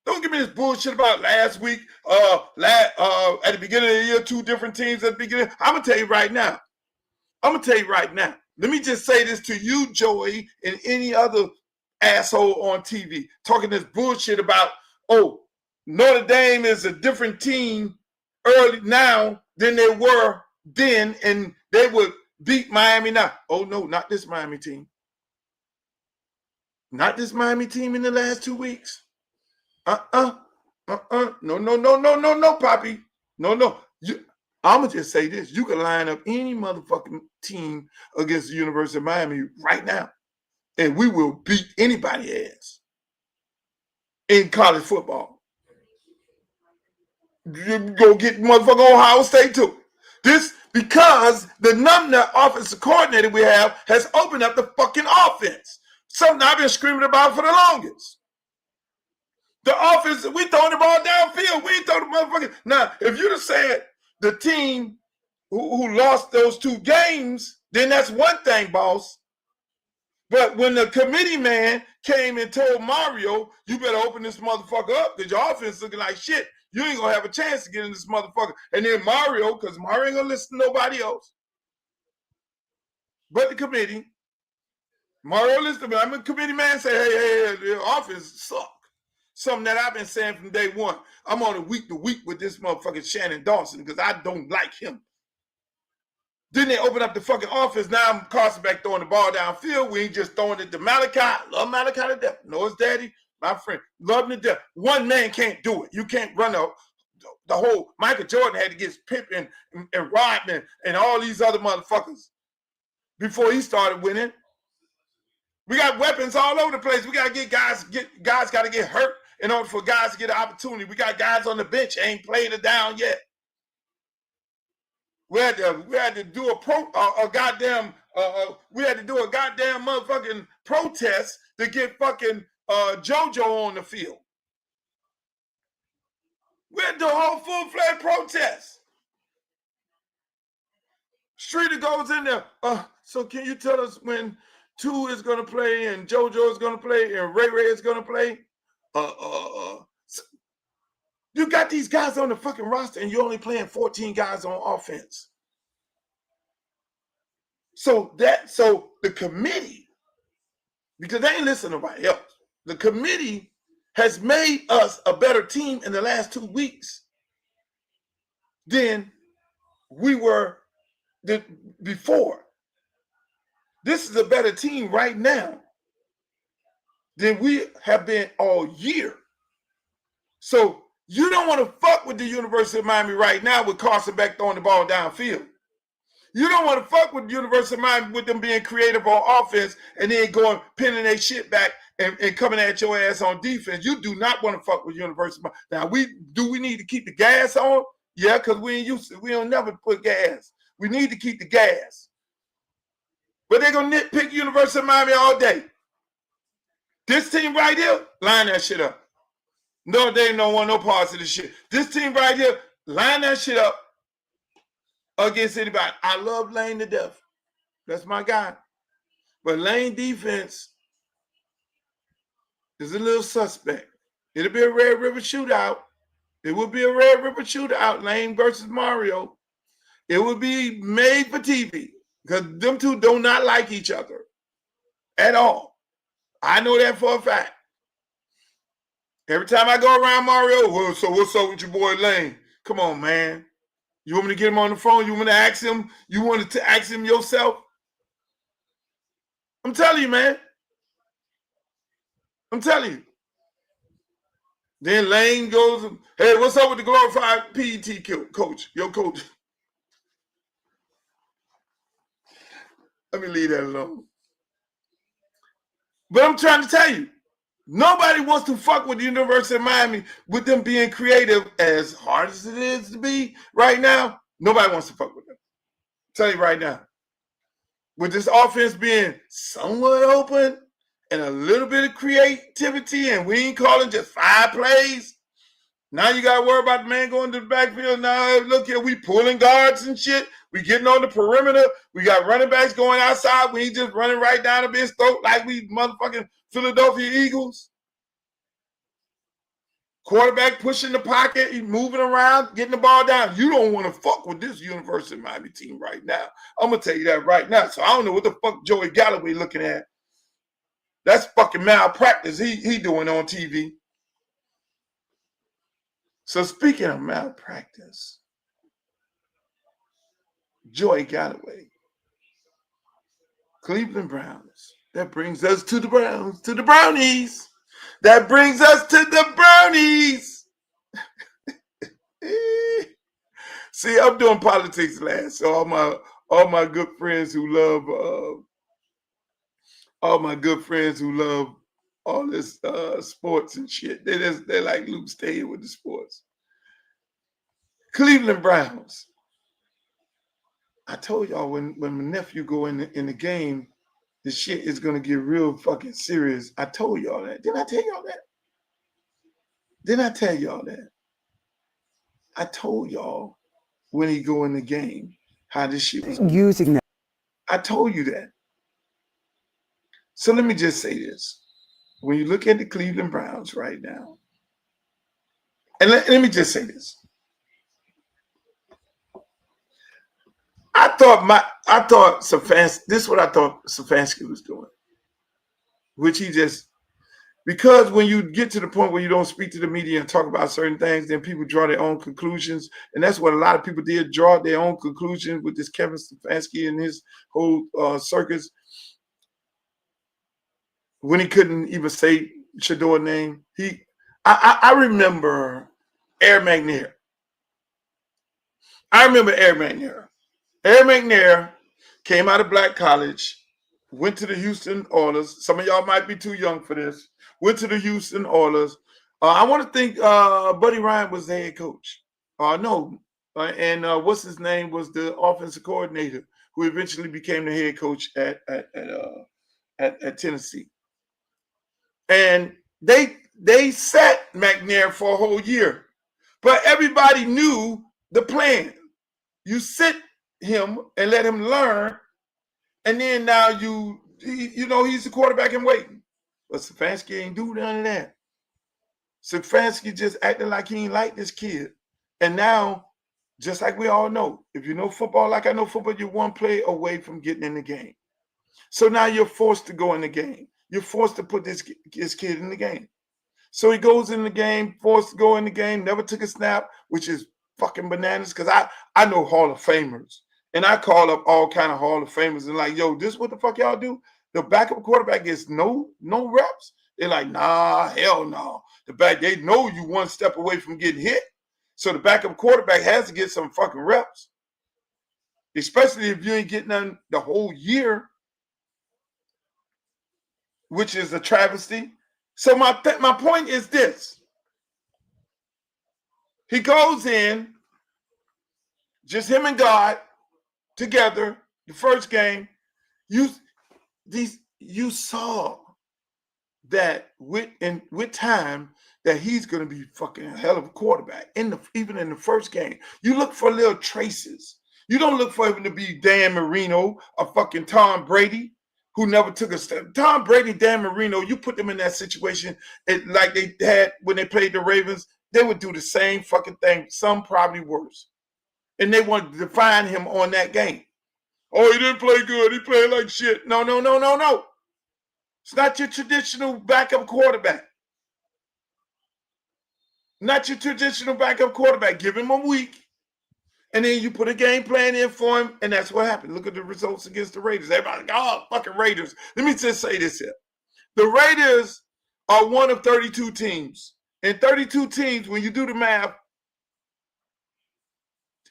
Don't give me this bullshit about last week. At the beginning of the year, 2 different teams at the beginning. I'm gonna tell you right now. Let me just say this to you, Joey, and any other asshole on TV talking this bullshit about, oh, Notre Dame is a different team early now than they were then, and they would beat Miami now. Oh, no, not this Miami team. Not this Miami team in the last 2 weeks. No, Poppy. No. I'm going to just say this. You can line up any motherfucking team against the University of Miami right now, and we will beat anybody's ass in college football. You go get motherfucking Ohio State too. This because the offensive coordinator we have has opened up the fucking offense. Something I've been screaming about for the longest. The offense, we throwing the ball downfield. We ain't throwing the motherfucker. Now, if you'd have said the team who lost those 2 games, then that's one thing, boss. But when the committee man came and told Mario, you better open this motherfucker up because your offense looking like shit, you ain't going to have a chance to get in this motherfucker. And then Mario, because Mario ain't going to listen to nobody else but the committee, Mario listened to me. I'm a committee man, say, hey, the offense suck. Something that I've been saying from day one. I'm on a week to week with this motherfucking Shannon Dawson because I don't like him. Then they open up the fucking offense. Now I'm Carson back throwing the ball downfield. We ain't just throwing it to Malachi. Love Malachi to death. Know his daddy, my friend. Love him to death. One man can't do it. You can't run the whole. Michael Jordan had to get Pippen and Rodman and all these other motherfuckers before he started winning. We got weapons all over the place. We got to get guys got to get hurt in order for guys to get an opportunity. We got guys on the bench ain't played it down yet. We had to do a goddamn motherfucking protest to get fucking JoJo on the field. We had to do a whole full-fledged protest. Streeter goes in there. So can you tell us when 2 is going to play and JoJo is going to play and Ray is going to play? You got these guys on the fucking roster and you're only playing 14 guys on offense. So the committee, because they ain't listening to nobody else, the committee has made us a better team in the last 2 weeks than we were before. This is a better team right now than we have been all year. So you don't want to fuck with the University of Miami right now with Carson back throwing the ball downfield. You don't want to fuck with the University of Miami with them being creative on offense and then going pinning their shit back and coming at your ass on defense. You do not want to fuck with University of Miami. Now, we need to keep the gas on? Yeah, because we ain't used to. We don't never put gas. We need to keep the gas. But they're going to nitpick University of Miami all day. This team right here, line that shit up. No, they don't want no parts of this shit. This team right here, line that shit up against anybody. I love Lane to death. That's my guy. But Lane defense is a little suspect. It'll be a Red River shootout. It will be a Red River shootout, Lane versus Mario. It will be made for TV because them two do not like each other at all. I know that for a fact. Every time I go around Mario, well, so what's up with your boy Lane? Come on, man. You want me to get him on the phone? You want me to ask him? You wanted to ask him yourself? I'm telling you, man. I'm telling you. Then Lane goes, hey, what's up with the glorified PET coach? Your coach. Let me leave that alone. But I'm trying to tell you, nobody wants to fuck with the University of Miami with them being creative as hard as it is to be right now. Nobody wants to fuck with them. I'll tell you right now. With this offense being somewhat open and a little bit of creativity and we ain't calling just 5 plays, now you got to worry about the man going to the backfield. Now, look here, we pulling guards and shit. We getting on the perimeter. We got running backs going outside. We ain't just running right down the bitch throat like we motherfucking Philadelphia Eagles. Quarterback pushing the pocket, he's moving around, getting the ball down. You don't want to fuck with this University of Miami team right now. I'm going to tell you that right now. So I don't know what the fuck Joey Galloway looking at. That's fucking malpractice he doing on TV. So speaking of malpractice, Joey Galloway, Cleveland Browns. That brings us to the Browns, to the Brownies. That brings us to the Brownies. See, I'm doing politics last. So all my good friends who love all this sports and shit. They're like Luke staying with the sports. Cleveland Browns. I told y'all when my nephew go in the game the shit is gonna get real fucking serious. I told y'all that. Didn't I tell y'all that? Didn't I tell y'all that? I told y'all when he go in the game how this shit was using that. I told you that. So let me just say this. When you look at the Cleveland Browns right now, and let me just say this. I thought Stefanski, this is what I thought Stefanski was doing, which he just, because when you get to the point where you don't speak to the media and talk about certain things, then people draw their own conclusions. And that's what a lot of people did, draw their own conclusions with this Kevin Stefanski and his whole circus. When he couldn't even say Shadour's name, I remember Air McNair. Air McNair came out of Black College, went to the Houston Oilers. Some of y'all might be too young for this. Went to the Houston Oilers. I want to think Buddy Ryan was the head coach. And what's his name was the offensive coordinator who eventually became the head coach at Tennessee. And they sat McNair for a whole year, but everybody knew the plan. You sit him and let him learn, and then now he's the quarterback in waiting. But Stefanski ain't do none of that. Stefanski just acting like he ain't like this kid. And now, just like we all know, if you know football like I know football, you're one play away from getting in the game. So now you're forced to go in the game. You're forced to put this kid in the game. So he goes in the game, forced to go in the game, never took a snap, which is fucking bananas, because I know Hall of Famers. And I call up all kind of Hall of Famers and like, yo, this what the fuck y'all do? The backup quarterback gets no reps? They're like, nah, hell no. They know you one step away from getting hit. So the backup quarterback has to get some fucking reps. Especially if you ain't getting none the whole year, which is a travesty. So my point is this. He goes in, just him and God together, the first game. You saw that with time that he's going to be fucking a hell of a quarterback even in the first game. You look for little traces. You don't look for him to be Dan Marino or fucking Tom Brady, who never took a step. Tom Brady, Dan Marino, you put them in that situation like they had when they played the Ravens, they would do the same fucking thing, some probably worse. And they wanted to define him on that game. Oh, he didn't play good. He played like shit. No. It's not your traditional backup quarterback. Not your traditional backup quarterback. Give him a week, and then you put a game plan in for him, and that's what happened. Look at the results against the Raiders. Everybody like, oh, fucking Raiders. Let me just say this here. The Raiders are one of 32 teams. And 32 teams, when you do the math,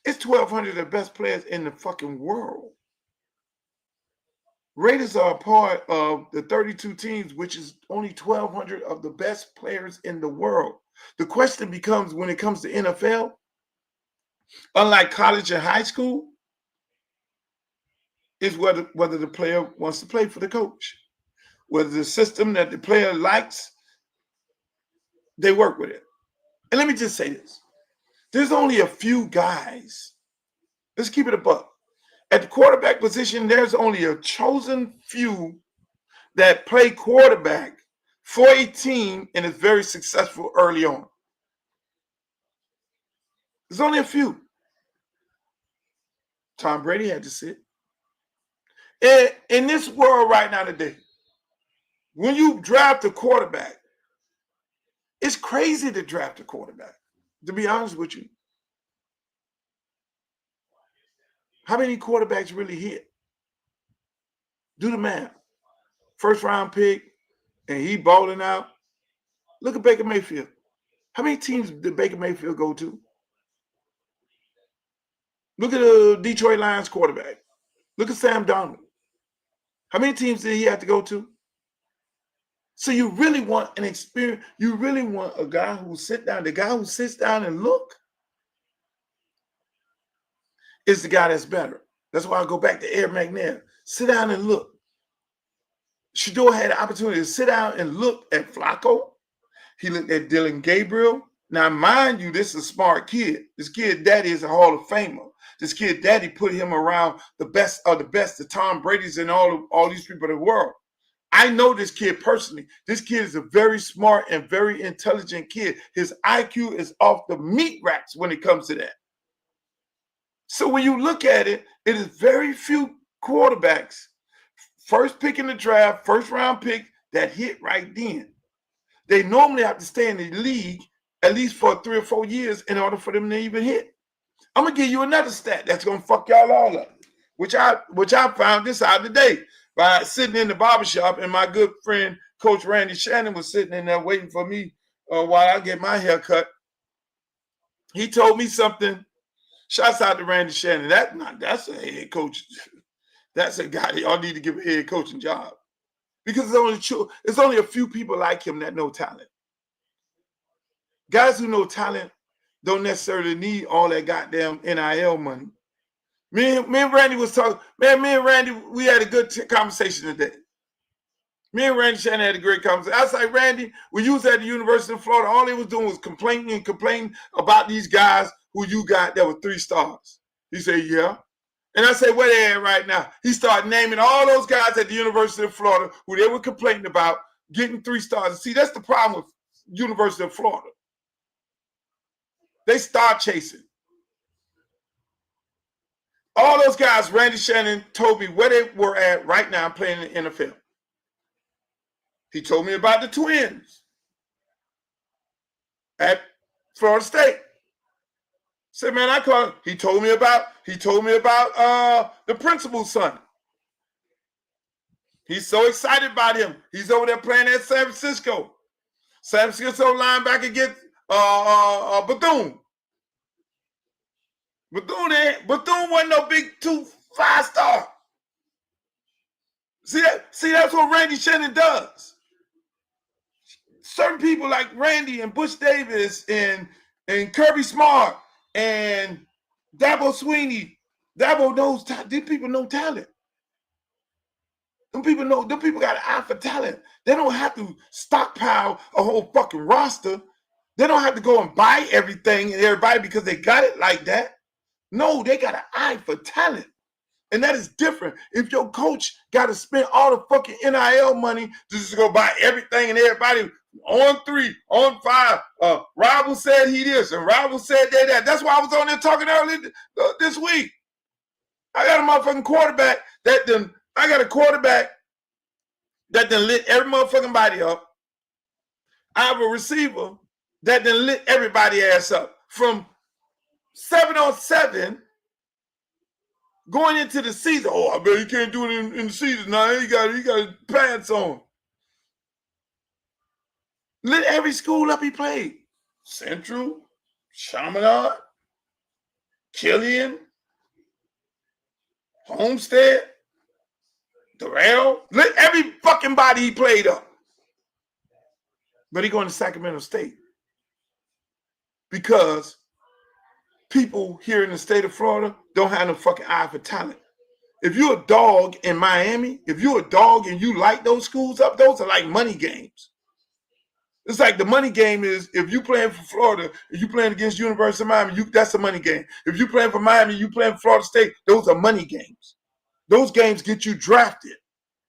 it's 1,200 of the best players in the fucking world. Raiders are a part of the 32 teams, which is only 1,200 of the best players in the world. The question becomes, when it comes to NFL, unlike college and high school, is whether the player wants to play for the coach. Whether the system that the player likes, they work with it. And let me just say this. There's only a few guys. Let's keep it a buck. At the quarterback position, there's only a chosen few that play quarterback for a team and is very successful early on. There's only a few. Tom Brady had to sit. In this world right now today, when you draft a quarterback, it's crazy to draft a quarterback, to be honest with you. How many quarterbacks really hit? Do the math. First round pick, and he balling out. Look at Baker Mayfield. How many teams did Baker Mayfield go to? Look at the Detroit Lions quarterback. Look at Sam Darnold. How many teams did he have to go to? So you really want an experience. You really want a guy who sit down. The guy who sits down and look is the guy that's better. That's why I go back to Air McNair. Sit down and look. Shador had the opportunity to sit down and look at Flacco. He looked at Dylan Gabriel. Now, mind you, this is a smart kid. This kid daddy is a Hall of Famer. This kid daddy put him around the best of the best, the Tom Brady's and all these people in the world. I know this kid personally. This kid is a very smart and very intelligent kid. His IQ is off the meat racks when it comes to that. So when you look at it, it is very few quarterbacks, first pick in the draft, first round pick, that hit right then. They normally have to stay in the league at least for 3 or 4 years in order for them to even hit. I'm gonna give you another stat that's gonna fuck y'all all up, which I found this out today by sitting in the barbershop, and my good friend Coach Randy Shannon was sitting in there waiting for me while I get my hair cut. He told me something. Shouts out to Randy Shannon. That's a head coach. That's a guy y'all need to give a head coaching job, because it's only a few people like him that know talent. Guys who know talent don't necessarily need all that goddamn NIL money. Me and Randy was talking. Man, me and Randy, we had a good conversation today. Me and Randy Shannon had a great conversation. I was like, Randy, when you was at the University of Florida, all they was doing was complaining about these guys who you got that were 3 stars. He said, yeah. And I said, where they at right now? He started naming all those guys at the University of Florida who they were complaining about getting 3 stars. And see, that's the problem with University of Florida. They star chasing. All those guys, Randy Shannon told me where they were at right now playing in the NFL. He told me about the twins at Florida State. Said, man, he told me about the principal's son. He's so excited about him. He's over there playing at San Francisco. San Francisco linebacker against Bethune. Bethune wasn't no big 5-star. See, that's what Randy Shannon does. Certain people like Randy and Bush Davis and Kirby Smart and Dabo Sweeney. Dabo knows these people know talent. Them people got an eye for talent. They don't have to stockpile a whole fucking roster. They don't have to go and buy everything and everybody because they got it like that. No, they got an eye for talent. And that is different. If your coach got to spend all the fucking NIL money to just go buy everything and everybody on 3, on 5, Rival said he this and Rival said that. That's why I was on there talking earlier this week. I got a motherfucking quarterback that done lit every motherfucking body up. I have a receiver that done lit everybody ass up from 7-on-7 going into the season. Oh, I bet he can't do it in the season now. He got pants on. Lit every school up he played. Central, Chaminade, Killian, Homestead, Doral. Lit every fucking body he played up. But he going to Sacramento State. Because people here in the state of Florida don't have no fucking eye for talent. If you're a dog in Miami, if you're a dog and you light those schools up, those are like money games. It's like the money game is if you playing for Florida, if you playing against University of Miami, that's a money game. If you playing for Miami, you playing for Florida State, those are money games. Those games get you drafted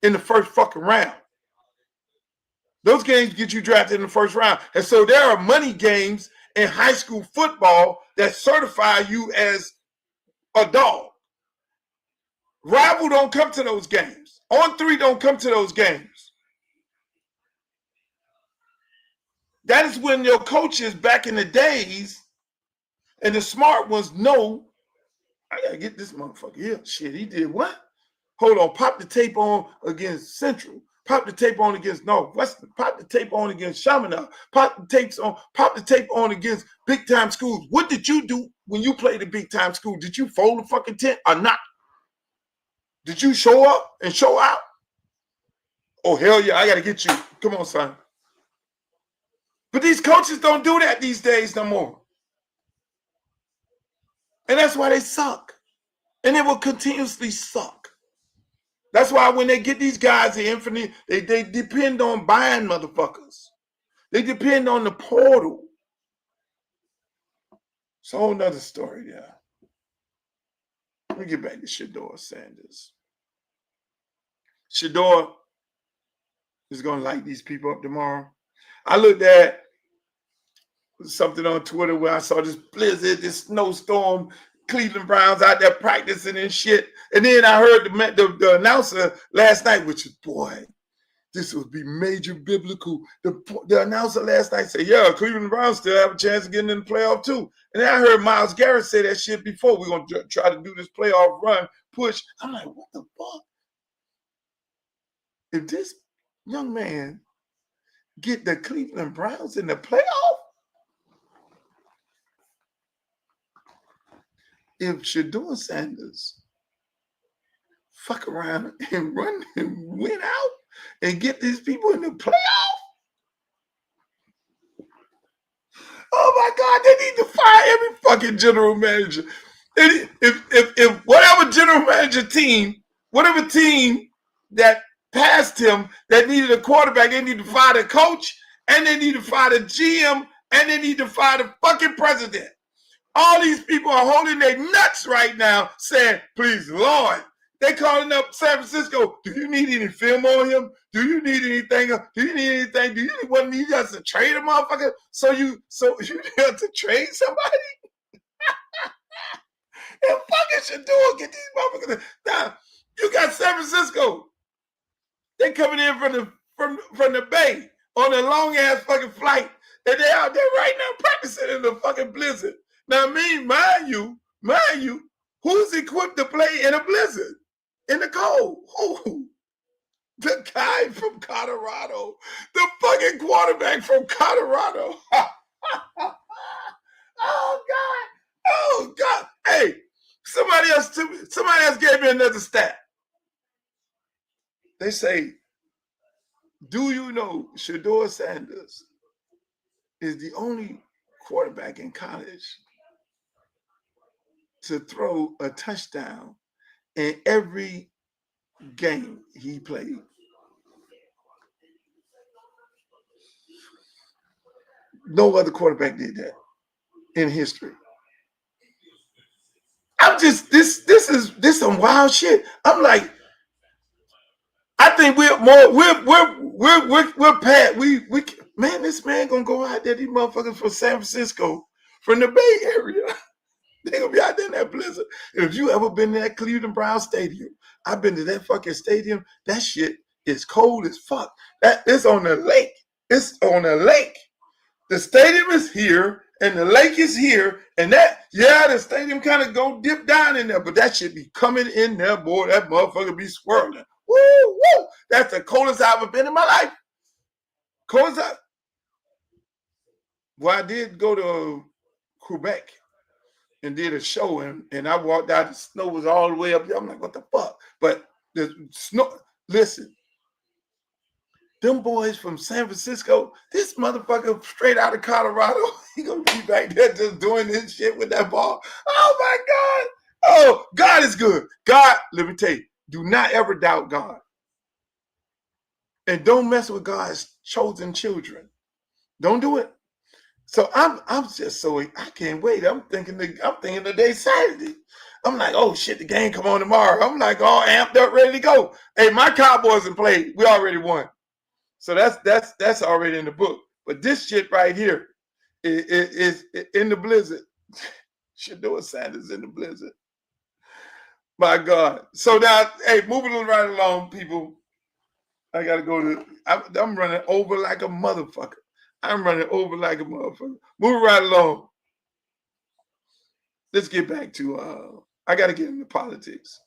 in the first fucking round. Those games get you drafted in the first round. And so there are money games in high school football that certify you as a dog. Rival don't come to those games. On 3 don't come to those games. That is when your coaches back in the days and the smart ones know, I gotta get this motherfucker here. Shit, he did what? Hold on, pop the tape on against Central. Pop the tape on against Northwestern. Pop the tape on against Chaminade. Pop the tape on against big time schools. What did you do when you played a big time school? Did you fold the fucking tent or not? Did you show up and show out? Oh, hell yeah, I gotta get you. Come on, son. But these coaches don't do that these days no more. And that's why they suck. And they will continuously suck. That's why when they get these guys the infinite, they depend on buying motherfuckers. They depend on the portal. It's a whole nother story there. Let me get back to Shedeur Sanders. Shedeur is going to light these people up tomorrow. I looked at something on Twitter where I saw this blizzard, this snowstorm, Cleveland Browns out there practicing and shit. And then I heard the announcer last night, which is, boy, this would be major biblical. The announcer last night said, yeah, Cleveland Browns still have a chance of getting in the playoff too. And then I heard Myles Garrett say that shit before. We're going to try to do this playoff run, push. I'm like, what the fuck? If this young man get the Cleveland Browns in the playoff, if Shedeur Sanders fuck around and run and win out and get these people in the playoff, oh my God, they need to fire every fucking general manager. If whatever general manager team, whatever team that passed him that needed a quarterback, they need to fire the coach, and they need to fire the GM, and they need to fire the fucking president. All these people are holding their nuts right now saying, please, Lord. They calling up San Francisco. Do you need any film on him? Do you need anything? Do you need anything? Do you need us to trade a motherfucker? So you have to trade somebody? And fucking Shedeur get these motherfuckers. Now, you got San Francisco. They coming in from the Bay on a long ass fucking flight. And they out there right now practicing in the fucking blizzard. Now, mind you, who's equipped to play in a blizzard? In the cold? Who? The guy from Colorado. The fucking quarterback from Colorado. Oh, God. Oh, God. Hey, somebody else gave me another stat. They say, do you know Shedeur Sanders is the only quarterback in college to throw a touchdown in every game he played? No other quarterback did that in history. I'm just this some wild shit. I'm like, I think we're past. Man, this man gonna go out there. These motherfuckers from San Francisco, from the Bay Area. They gonna be out there in that blizzard. And if you ever been to that Cleveland Browns stadium, I've been to that fucking stadium. That shit is cold as fuck. It's on the lake. It's on the lake. The stadium is here and the lake is here. And the stadium kind of go dip down in there, but that shit be coming in there, boy. That motherfucker be swirling. Woo, woo. That's the coldest I've ever been in my life. Coldest Well, I did go to Quebec and did a show, and I walked out, the snow was all the way up there. I'm like, what the fuck? But the snow, listen, them boys from San Francisco, this motherfucker straight out of Colorado, he gonna be back there just doing this shit with that ball. Oh my God. Oh, God is good. God, let me tell you, do not ever doubt God. And don't mess with God's chosen children. Don't do it. So I'm just so, I can't wait. I'm thinking the day Saturday. I'm like, oh shit, the game come on tomorrow. I'm like all amped up, ready to go. Hey, my Cowboys have played. We already won. So that's already in the book. But this shit right here is in the blizzard. Shedeur Sanders in the blizzard. My God. So now, hey, moving right along, people. I gotta go I'm running over like a motherfucker. Move right along. Let's get back to, I got to get into politics.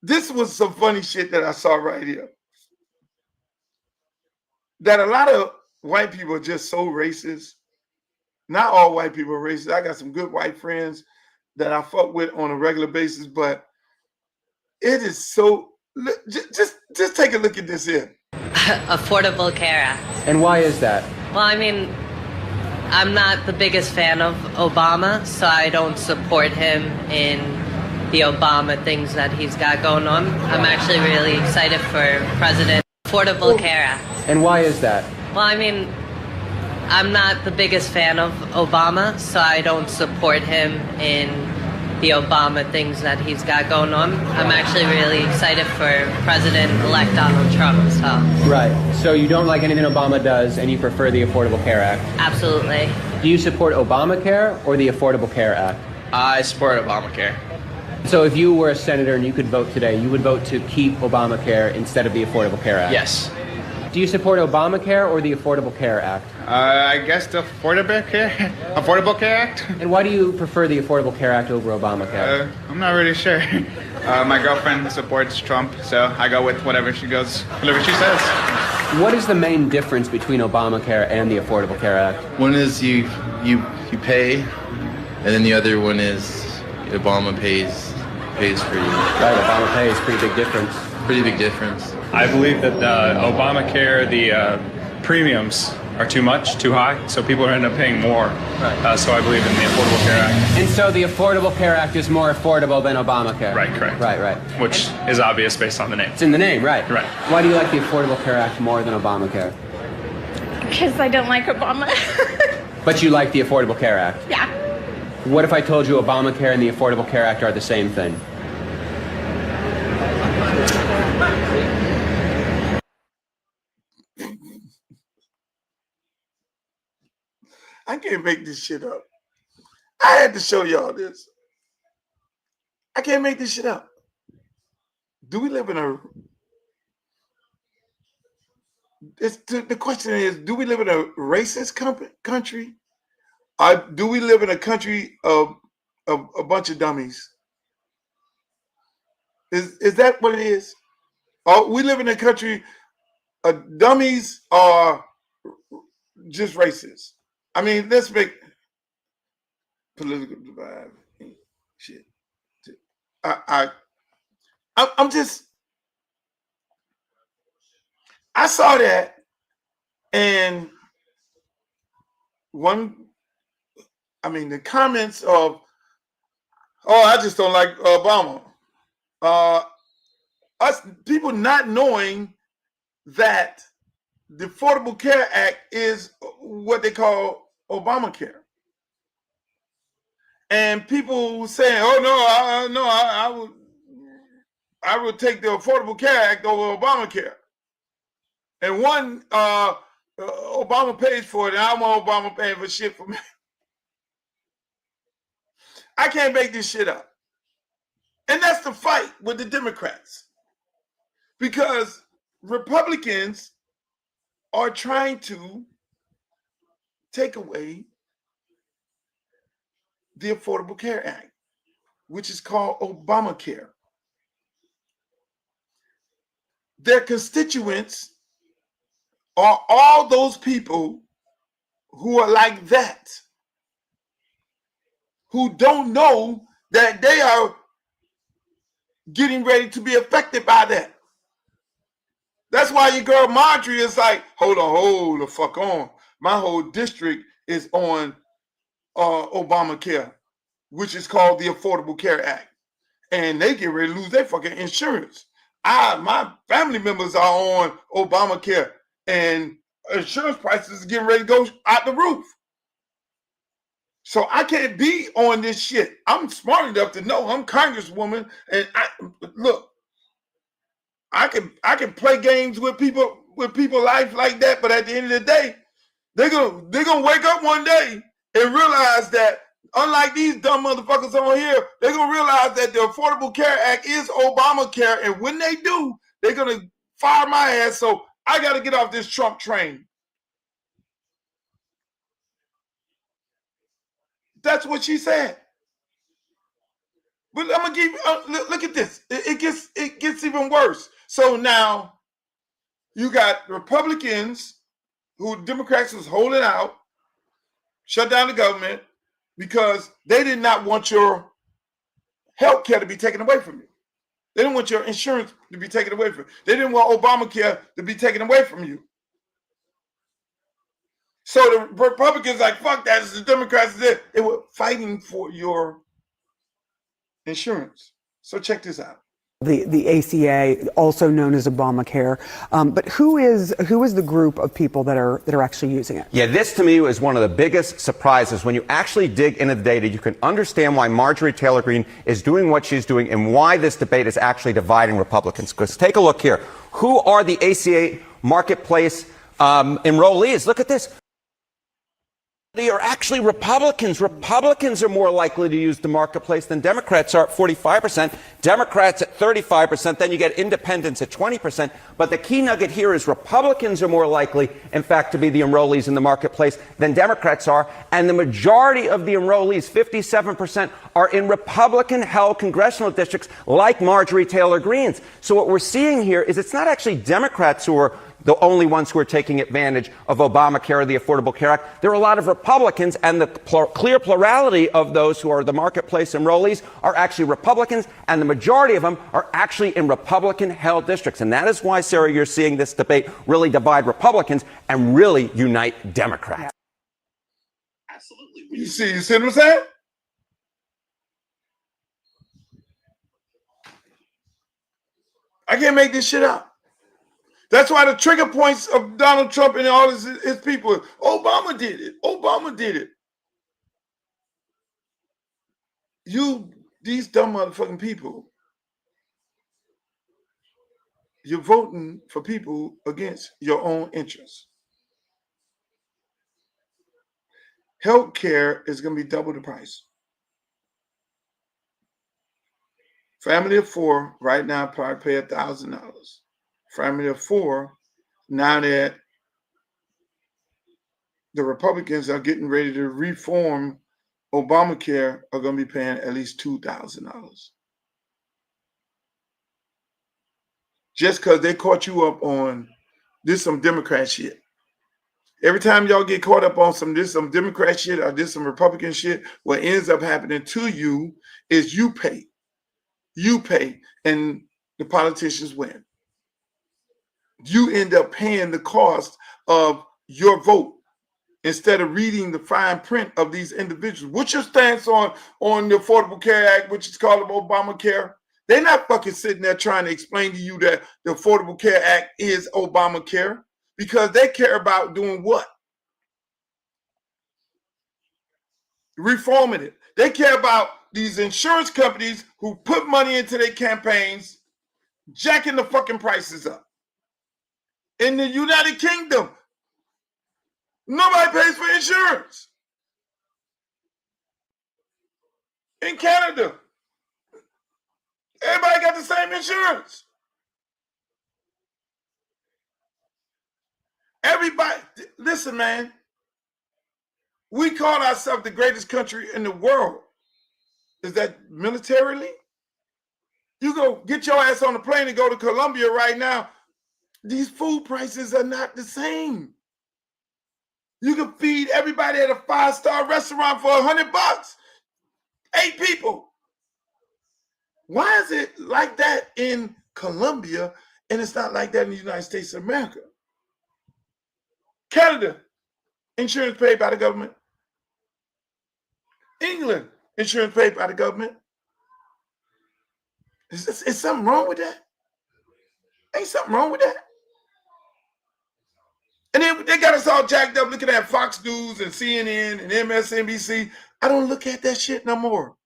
This was some funny shit that I saw right here. That a lot of white people are just so racist. Not all white people are racist. I got some good white friends that I fuck with on a regular basis, but it is so, just take a look at this here. Affordable Care Act. And why is that? Well, I mean, I'm not the biggest fan of Obama, so I don't support him in the Obama things that he's got going on. I'm actually really excited for President Affordable Care Act. And why is that? Well, I mean, I'm not the biggest fan of Obama, so I don't support him in the Obama things that he's got going on. I'm actually really excited for President-elect Donald Trump. So. Right. So you don't like anything Obama does, and you prefer the Affordable Care Act. Absolutely. Do you support Obamacare or the Affordable Care Act? I support Obamacare. So if you were a senator and you could vote today, you would vote to keep Obamacare instead of the Affordable Care Act? Yes. Do you support Obamacare or the Affordable Care Act? I guess the Affordable Care Act? And why do you prefer the Affordable Care Act over Obamacare? I'm not really sure. My girlfriend supports Trump, so I go with whatever she says. What is the main difference between Obamacare and the Affordable Care Act? One is you pay, and then the other one is Obama pays for you. Right, Obama pays, pretty big difference. Pretty big difference. I believe that Obamacare, the premiums are too high, so people end up paying more. Right. So I believe in the Affordable Care Act. And so the Affordable Care Act is more affordable than Obamacare? Right, correct. Right. Which is obvious based on the name. It's in the name, right. Right. Why do you like the Affordable Care Act more than Obamacare? Because I don't like Obama. But you like the Affordable Care Act? Yeah. What if I told you Obamacare and the Affordable Care Act are the same thing? I can't make this shit up. I had to show y'all this. I can't make this shit up. Do we live in a... The question is, do we live in a racist country? Or do we live in a country of a bunch of dummies? Is that what it is? Or we live in a country of dummies are just racist? I mean, let's make political divide shit. I'm just, I saw that, and the comments of, oh, I just don't like Obama. Us people not knowing that the Affordable Care Act is what they call Obamacare. And people saying, oh, no, I would take the Affordable Care Act over Obamacare. And one, Obama pays for it, and I want Obama paying for shit for me. I can't make this shit up. And that's the fight with the Democrats. Because Republicans are trying to take away the Affordable Care Act, which is called Obamacare. Their constituents are all those people who are like that, who don't know that they are getting ready to be affected by that. That's why your girl Marjorie is like, hold the fuck on. My whole district is on Obamacare, which is called the Affordable Care Act. And they get ready to lose their fucking insurance. My family members are on Obamacare, and insurance prices are getting ready to go out the roof. So I can't be on this shit. I'm smart enough to know I'm Congresswoman, and I can play games with people life like that, but at the end of the day, they're gonna wake up one day and realize that unlike these dumb motherfuckers on here, they're gonna realize that the Affordable Care Act is Obamacare, and when they do, they're gonna fire my ass. So I gotta get off this Trump train. That's what she said. But I'm gonna give look at this. It gets even worse. So now you got Republicans who Democrats was holding out, shut down the government because they did not want your health care to be taken away from you. They didn't want your insurance to be taken away from you. They didn't want Obamacare to be taken away from you. So the Republicans like, fuck that. The Democrats, they were fighting for your insurance. So check this out. The ACA, also known as Obamacare, but who is the group of people that are actually using it? Yeah, this to me was one of the biggest surprises. When you actually dig into the data, you can understand why Marjorie Taylor Greene is doing what she's doing and why this debate is actually dividing Republicans. Because take a look here. Who are the ACA marketplace enrollees? Look at this. They are actually Republicans. Republicans are more likely to use the marketplace than Democrats are at 45%. Democrats at 35%. Then you get independents at 20%. But the key nugget here is Republicans are more likely, in fact, to be the enrollees in the marketplace than Democrats are. And the majority of the enrollees, 57%, are in Republican-held congressional districts like Marjorie Taylor Greene's. So what we're seeing here is it's not actually Democrats who are the only ones who are taking advantage of Obamacare or the Affordable Care Act. There are a lot of Republicans, and the clear plurality of those who are the marketplace enrollees are actually Republicans, and the majority of them are actually in Republican-held districts. And that is why, Sarah, you're seeing this debate really divide Republicans and really unite Democrats. Absolutely. You see what I'm saying? I can't make this shit up. That's why the trigger points of Donald Trump and all his people, Obama did it. Obama did it. These dumb motherfucking people, you're voting for people against your own interests. Health care is going to be double the price. Family of four right now probably pay $1,000. Family of four, now that the Republicans are getting ready to reform Obamacare, are going to be paying at least $2,000. Just because they caught you up on some Democrat shit. Every time y'all get caught up on some Democrat shit or some Republican shit, what ends up happening to you is you pay. You pay, and the politicians win. You end up paying the cost of your vote instead of reading the fine print of these individuals. What's your stance on the Affordable Care Act, which is called Obamacare? They're not fucking sitting there trying to explain to you that the Affordable Care Act is Obamacare, because they care about doing what? Reforming it. They care about these insurance companies who put money into their campaigns, jacking the fucking prices up. In the United Kingdom, nobody pays for insurance. In Canada, everybody got the same insurance. Everybody, listen, man. We call ourselves the greatest country in the world. Is that militarily? You go get your ass on the plane and go to Colombia right now. These food prices are not the same. You can feed everybody at a 5-star restaurant for $100. 8 people. Why is it like that in Colombia and it's not like that in the United States of America? Canada, insurance paid by the government. England, insurance paid by the government. Is something wrong with that? Ain't something wrong with that? And then they got us all jacked up looking at Fox News and CNN and MSNBC. I don't look at that shit no more.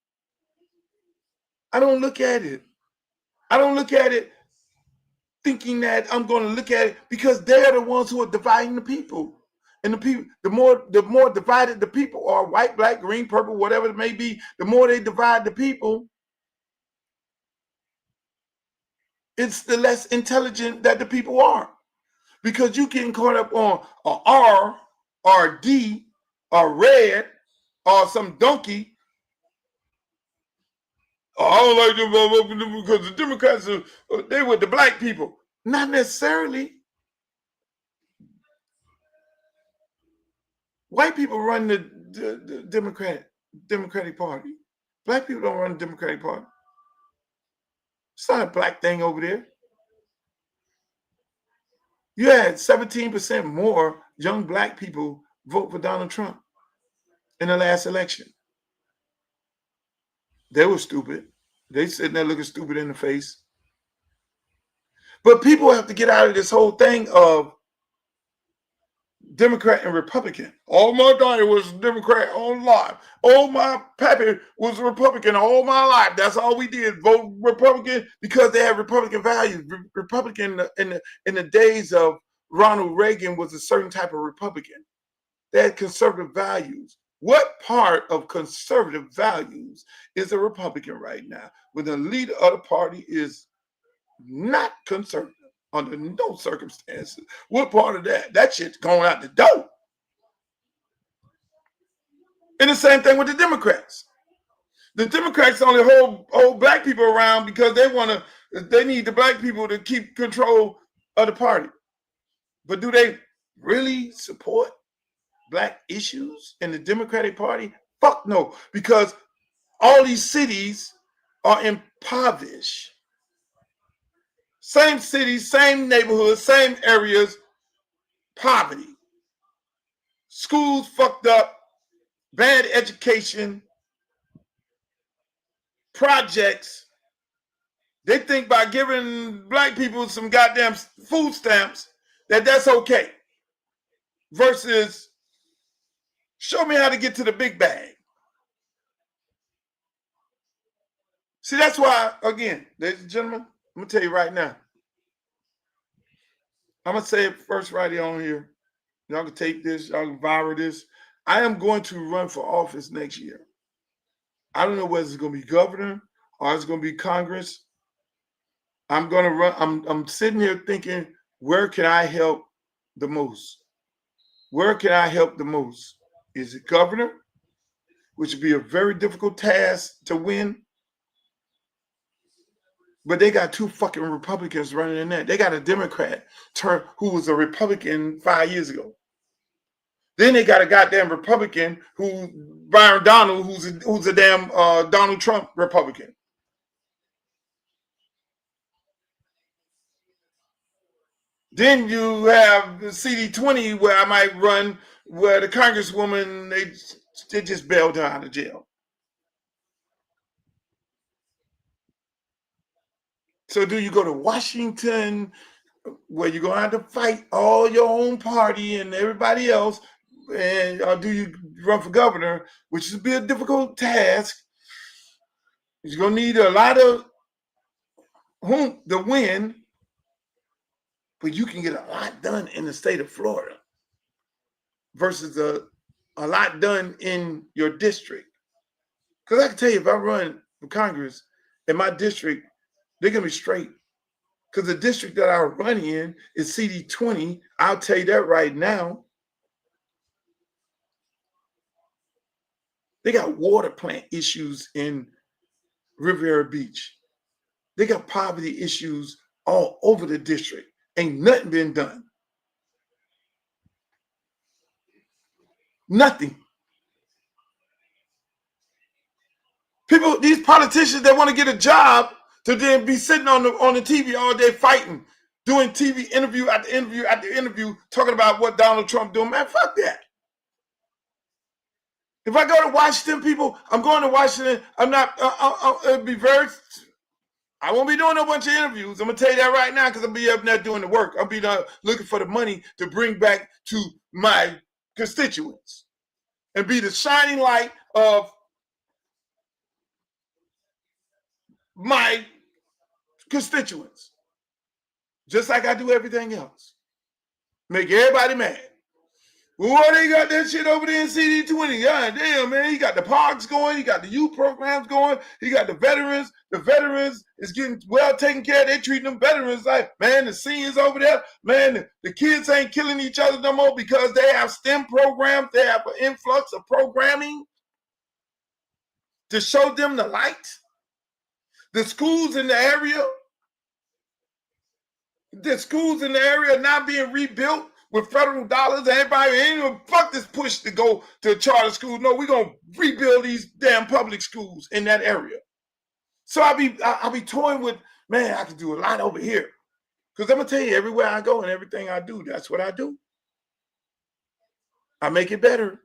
I don't look at it. I don't look at it thinking that I'm going to look at it, because they're the ones who are dividing the people. And the more divided the people are, white, black, green, purple, whatever it may be, the more they divide the people, it's the less intelligent that the people are. Because you getting caught up on a R or a D or red or some donkey. I don't like them because the Democrats they with the black people. Not necessarily. White people run the Democratic Party. Black people don't run the Democratic Party. It's not a black thing over there. You had 17% more young black people vote for Donald Trump in the last election. They were stupid. They sitting there looking stupid in the face. But people have to get out of this whole thing of Democrat and Republican. All my daddy was a Democrat all life. All my pappy was a Republican all my life. That's all we did, vote Republican because they had Republican values. Republican in the days of Ronald Reagan was a certain type of Republican. They had conservative values. What part of conservative values is a Republican right now when the leader of the party is not conservative under no circumstances? What part of that? That shit's going out the door. And the same thing with the Democrats. The Democrats only hold black people around because they need the black people to keep control of the party. But do they really support black issues in the Democratic Party? Fuck no, because all these cities are impoverished. Same cities, same neighborhoods, same areas, poverty. Schools fucked up, bad education, projects. They think by giving black people some goddamn food stamps that's okay. Versus show me how to get to the big bag. See, that's why, again, ladies and gentlemen, I'm going to tell you right now. I'm going to say it first right here on here. Y'all can take this. Y'all can viral this. I am going to run for office next year. I don't know whether it's going to be governor or it's going to be Congress. I'm going to run. I'm sitting here thinking, where can I help the most? Where can I help the most? Is it governor, which would be a very difficult task to win? But they got two fucking Republicans running in there. They got a Democrat who was a Republican 5 years ago. Then they got a goddamn Republican Byron Donald, who's a damn Donald Trump Republican. Then you have the CD20 where I might run, where the Congresswoman, they just bailed her out of jail. So do you go to Washington, where you're going to have to fight all your own party and everybody else, or do you run for governor, which would be a difficult task? You're going to need a lot of whom to win, but you can get a lot done in the state of Florida versus a lot done in your district. Because I can tell you, if I run for Congress in my district, they're going to be straight. Because the district that I run in is CD20. I'll tell you that right now. They got water plant issues in Riviera Beach. They got poverty issues all over the district. Ain't nothing been done. Nothing. People, these politicians that want to get a job to then be sitting on the TV all day fighting, doing TV interview after interview after interview, talking about what Donald Trump doing. Man, fuck that. If I go to Washington, people, I'm going to Washington. I'm not, it'll be very, I won't be doing a bunch of interviews. I'm going to tell you that right now because I'll be up there doing the work. I'll be looking for the money to bring back to my constituents and be the shining light of my constituents. Just like I do everything else. Make everybody mad. Well, they got that shit over there in CD20. God damn, man. He got the parks going. He got the youth programs going. He got the veterans. The veterans is getting well taken care of. They treating them veterans like, man, the seniors over there, man, the kids ain't killing each other no more because they have STEM programs. They have an influx of programming to show them the light. The schools in the area are not being rebuilt with federal dollars. Everybody ain't gonna fuck this push to go to a charter school. No, we're gonna rebuild these damn public schools in that area. So I'll be toying with, man, I can do a lot over here. Because I'm gonna tell you, everywhere I go and everything I do, that's what I do. I make it better.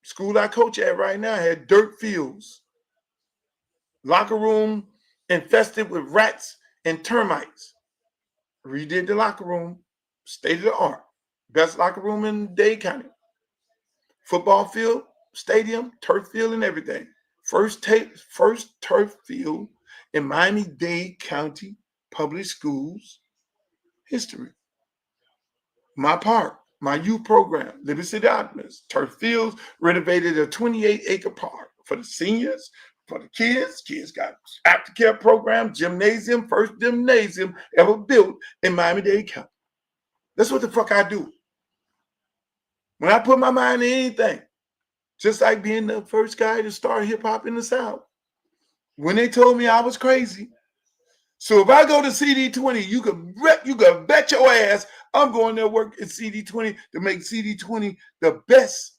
School I coach at right now had dirt fields. Locker room infested with rats and termites. Redid the locker room, state of the art. Best locker room in Dade County. Football field, stadium, turf field, and everything. First turf field in Miami-Dade County Public Schools history. My park, my youth program, Liberty City Optimists, turf fields, renovated a 28-acre park for the seniors, for the kids. Kids got aftercare program, gymnasium, first gymnasium ever built in Miami-Dade County. That's what the fuck I do. When I put my mind in anything, just like being the first guy to start hip-hop in the South, when they told me I was crazy. So if I go to CD20, you can bet your ass I'm going there work at CD20 to make CD20 the best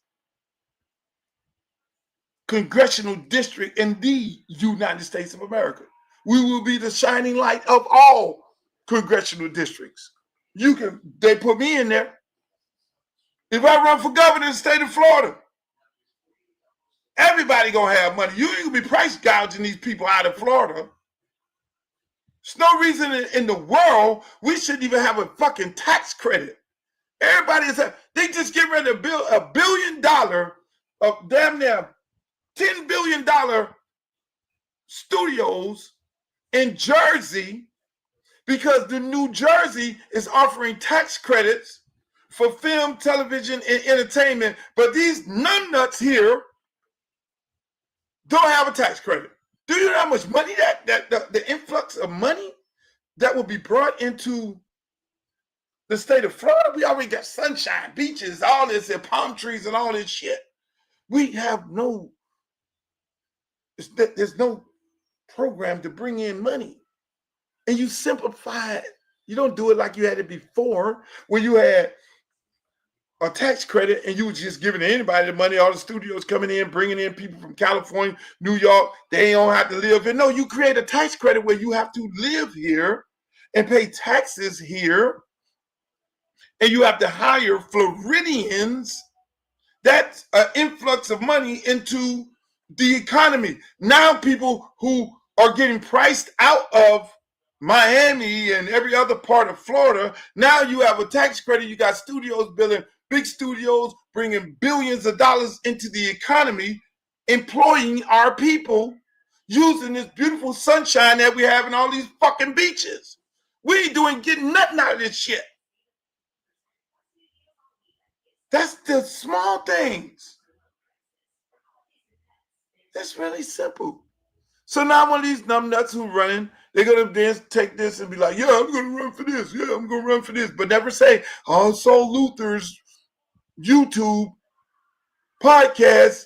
congressional district in the United States of America. We will be the shining light of all congressional districts. They put me in there. If I run for governor in the state of Florida, everybody gonna have money. You ain't gonna be price gouging these people out of Florida. There's no reason in the world we shouldn't even have a fucking tax credit. Everybody they just get ready to build $1 billion of damn near $10 billion studios in Jersey because the New Jersey is offering tax credits for film, television, and entertainment. But these numbnuts here don't have a tax credit. Do you know how much money the influx of money that will be brought into the state of Florida? We already got sunshine, beaches, all this, and palm trees and all this shit. We have there's no program to bring in money. And you simplify it. You don't do it like you had it before, where you had a tax credit and you were just giving anybody the money, all the studios coming in, bringing in people from California, New York, they don't have to live here. No, you create a tax credit where you have to live here and pay taxes here, and you have to hire Floridians. That's an influx of money into the economy. Now people who are getting priced out of Miami and every other part of Florida, now you have a tax credit. You got studios building big studios, bringing billions of dollars into the economy, employing our people, using this beautiful sunshine that we have in all these fucking beaches. We ain't getting nothing out of this shit. That's the small things. That's really simple. So now one of these numbnuts who running, they're going to then take this and be like, yeah, I'm going to run for this. Yeah, I'm going to run for this. But never say, oh, so Luther's YouTube podcast,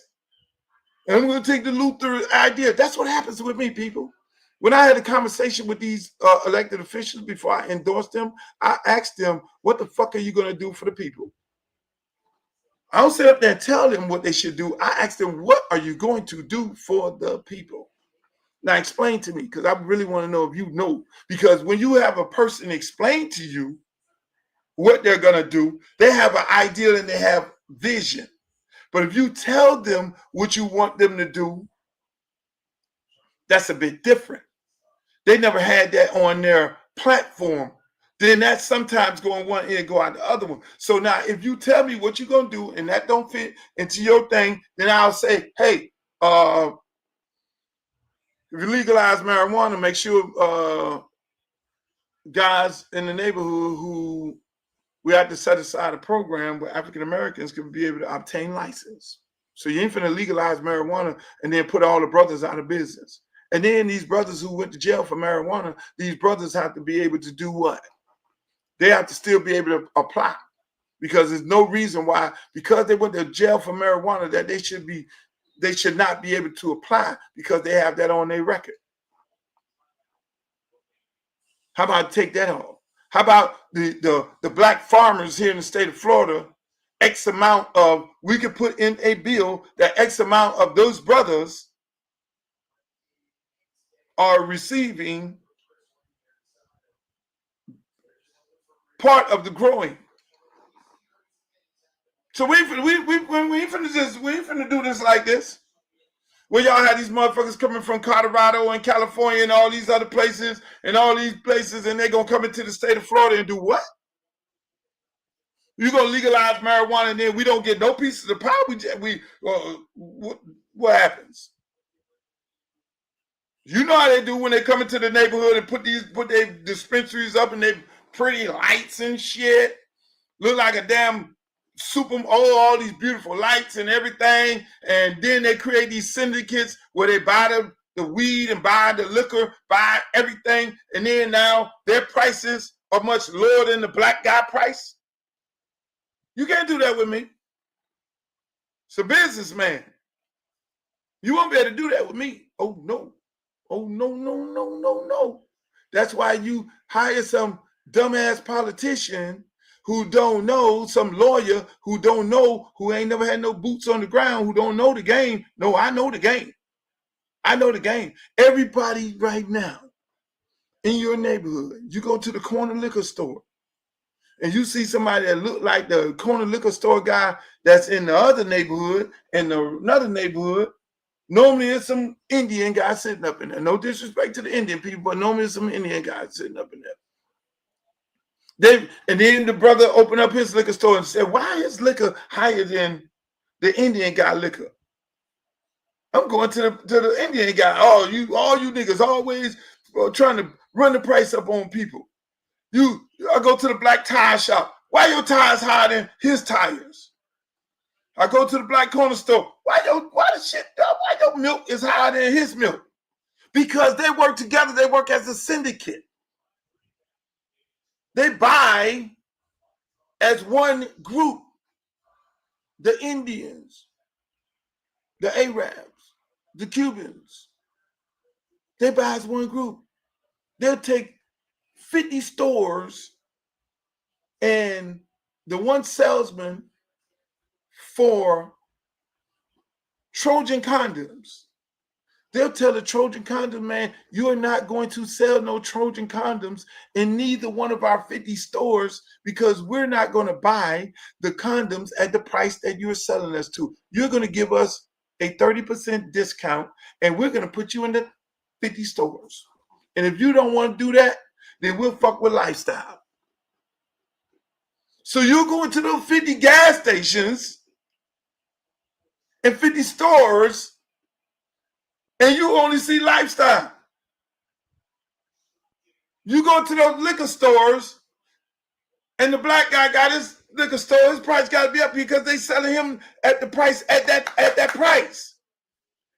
and I'm going to take the Luther idea. That's what happens with me, people. When I had a conversation with these elected officials before I endorsed them, I asked them, what the fuck are you going to do for the people? I don't sit up there and tell them what they should do. I ask them, what are you going to do for the people? Now explain to me, because I really want to know if you know. Because when you have a person explain to you what they're going to do, they have an idea and they have vision. But if you tell them what you want them to do, that's a bit different. They never had that on their platform. Then that's sometimes going one end and go out the other one. So now if you tell me what you're going to do and that don't fit into your thing, then I'll say, hey, if you legalize marijuana, make sure guys in the neighborhood who we have to set aside a program where African Americans can be able to obtain license. So you ain't finna legalize marijuana and then put all the brothers out of business. And then these brothers who went to jail for marijuana, these brothers have to be able to do what? They have to still be able to apply, because there's no reason why, because they went to jail for marijuana, that they should not be able to apply because they have that on their record. How about take that off? How about the black farmers here in the state of Florida, X amount of, we could put in a bill that X amount of those brothers are receiving part of the growing. So we ain't finna do this like this. Where y'all had these motherfuckers coming from Colorado and California and all these other places and they're going to come into the state of Florida and do what? You're going to legalize marijuana and then we don't get no piece of the pie? What happens? You know how they do when they come into the neighborhood and put their dispensaries up and they pretty lights and shit. Look like a damn all these beautiful lights and everything. And then they create these syndicates where they buy the weed and buy the liquor, buy everything. And then now their prices are much lower than the black guy price. You can't do that with me. It's a businessman. You won't be able to do that with me. Oh, no. Oh, no, no, no, no, no. That's why you hire some dumbass politician who don't know, some lawyer who don't know, who ain't never had no boots on the ground, who don't know the game. No, I know the game. I know the game. Everybody right now in your neighborhood, you go to the corner liquor store and you see somebody that look like the corner liquor store guy that's in the other neighborhood and another neighborhood. Normally it's some Indian guy sitting up in there. No disrespect to the Indian people, but normally it's some Indian guy sitting up in there. And then the brother opened up his liquor store and said, why is liquor higher than the Indian guy liquor? I'm going to the Indian guy. All you niggas always trying to run the price up on people. I go to the black tire shop. Why your tires higher than his tires? I go to the black corner store. Why your milk is higher than his milk? Because they work together. They work as a syndicate. They buy as one group. The Indians, the Arabs, the Cubans. They buy as one group. They'll take 50 stores and the one salesman for Trojan condoms. They'll tell the Trojan condom man, you are not going to sell no Trojan condoms in neither one of our 50 stores because we're not going to buy the condoms at the price that you're selling us to. You're going to give us a 30% discount and we're going to put you in the 50 stores. And if you don't want to do that, then we'll fuck with lifestyle. So you're going to those 50 gas stations and 50 stores and you only see lifestyle. You go to those liquor stores and the black guy got his liquor store, his price got to be up because they selling him at the price at that price.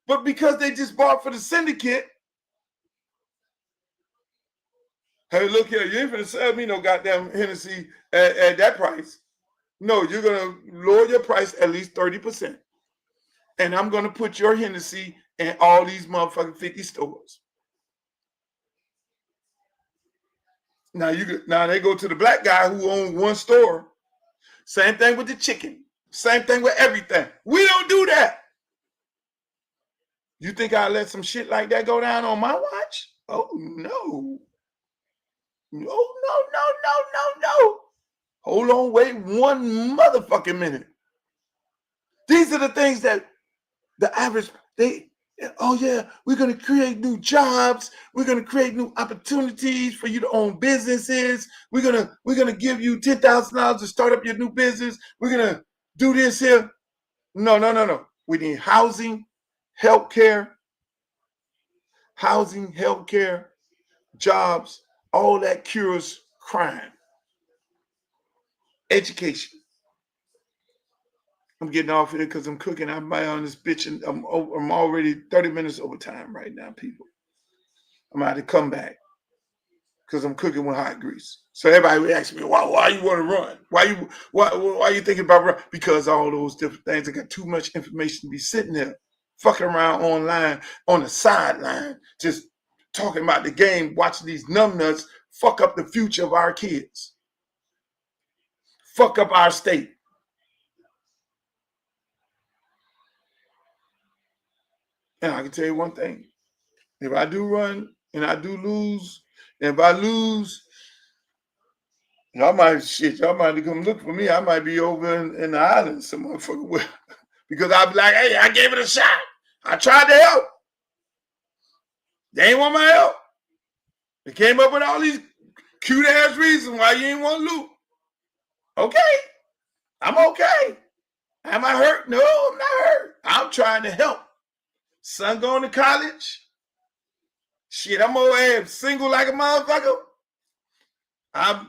But because they just bought for the syndicate, hey, look here, you ain't finna sell me no goddamn Hennessy at that price. No, you're gonna lower your price at least 30%. And I'm gonna put your Hennessy in all these motherfucking 50 stores. Now they go to the black guy who owns one store. Same thing with the chicken. Same thing with everything. We don't do that. You think I'll let some shit like that go down on my watch? Oh no. No. Hold on, wait one motherfucking minute. These are the things that the average, we're going to create new jobs. We're going to create new opportunities for you to own businesses. We're going to give you $10,000 to start up your new business. We're going to do this here. No. We need housing, healthcare, jobs. All that cures crime. Education. I'm getting off here because I'm cooking. I'm on this bitch and I'm already 30 minutes over time right now, people. I'm about to come back because I'm cooking with hot grease. So everybody would ask me, why you want to run? Why you thinking about run? Because all those different things. I got too much information to be sitting there, fucking around online on the sideline, just talking about the game, watching these numbnuts fuck up the future of our kids. Fuck up our state. And I can tell you one thing. If I do run and I do lose, and if I lose, y'all might come look for me. I might be over in the islands some motherfucker with, because I'll be like, hey, I gave it a shot. I tried to help. They ain't want my help. They came up with all these cute ass reasons why you ain't want to loot. Okay, I'm okay. Am I hurt? No, I'm not hurt. I'm trying to help. Son going to college. Shit, I'm over here single like a motherfucker.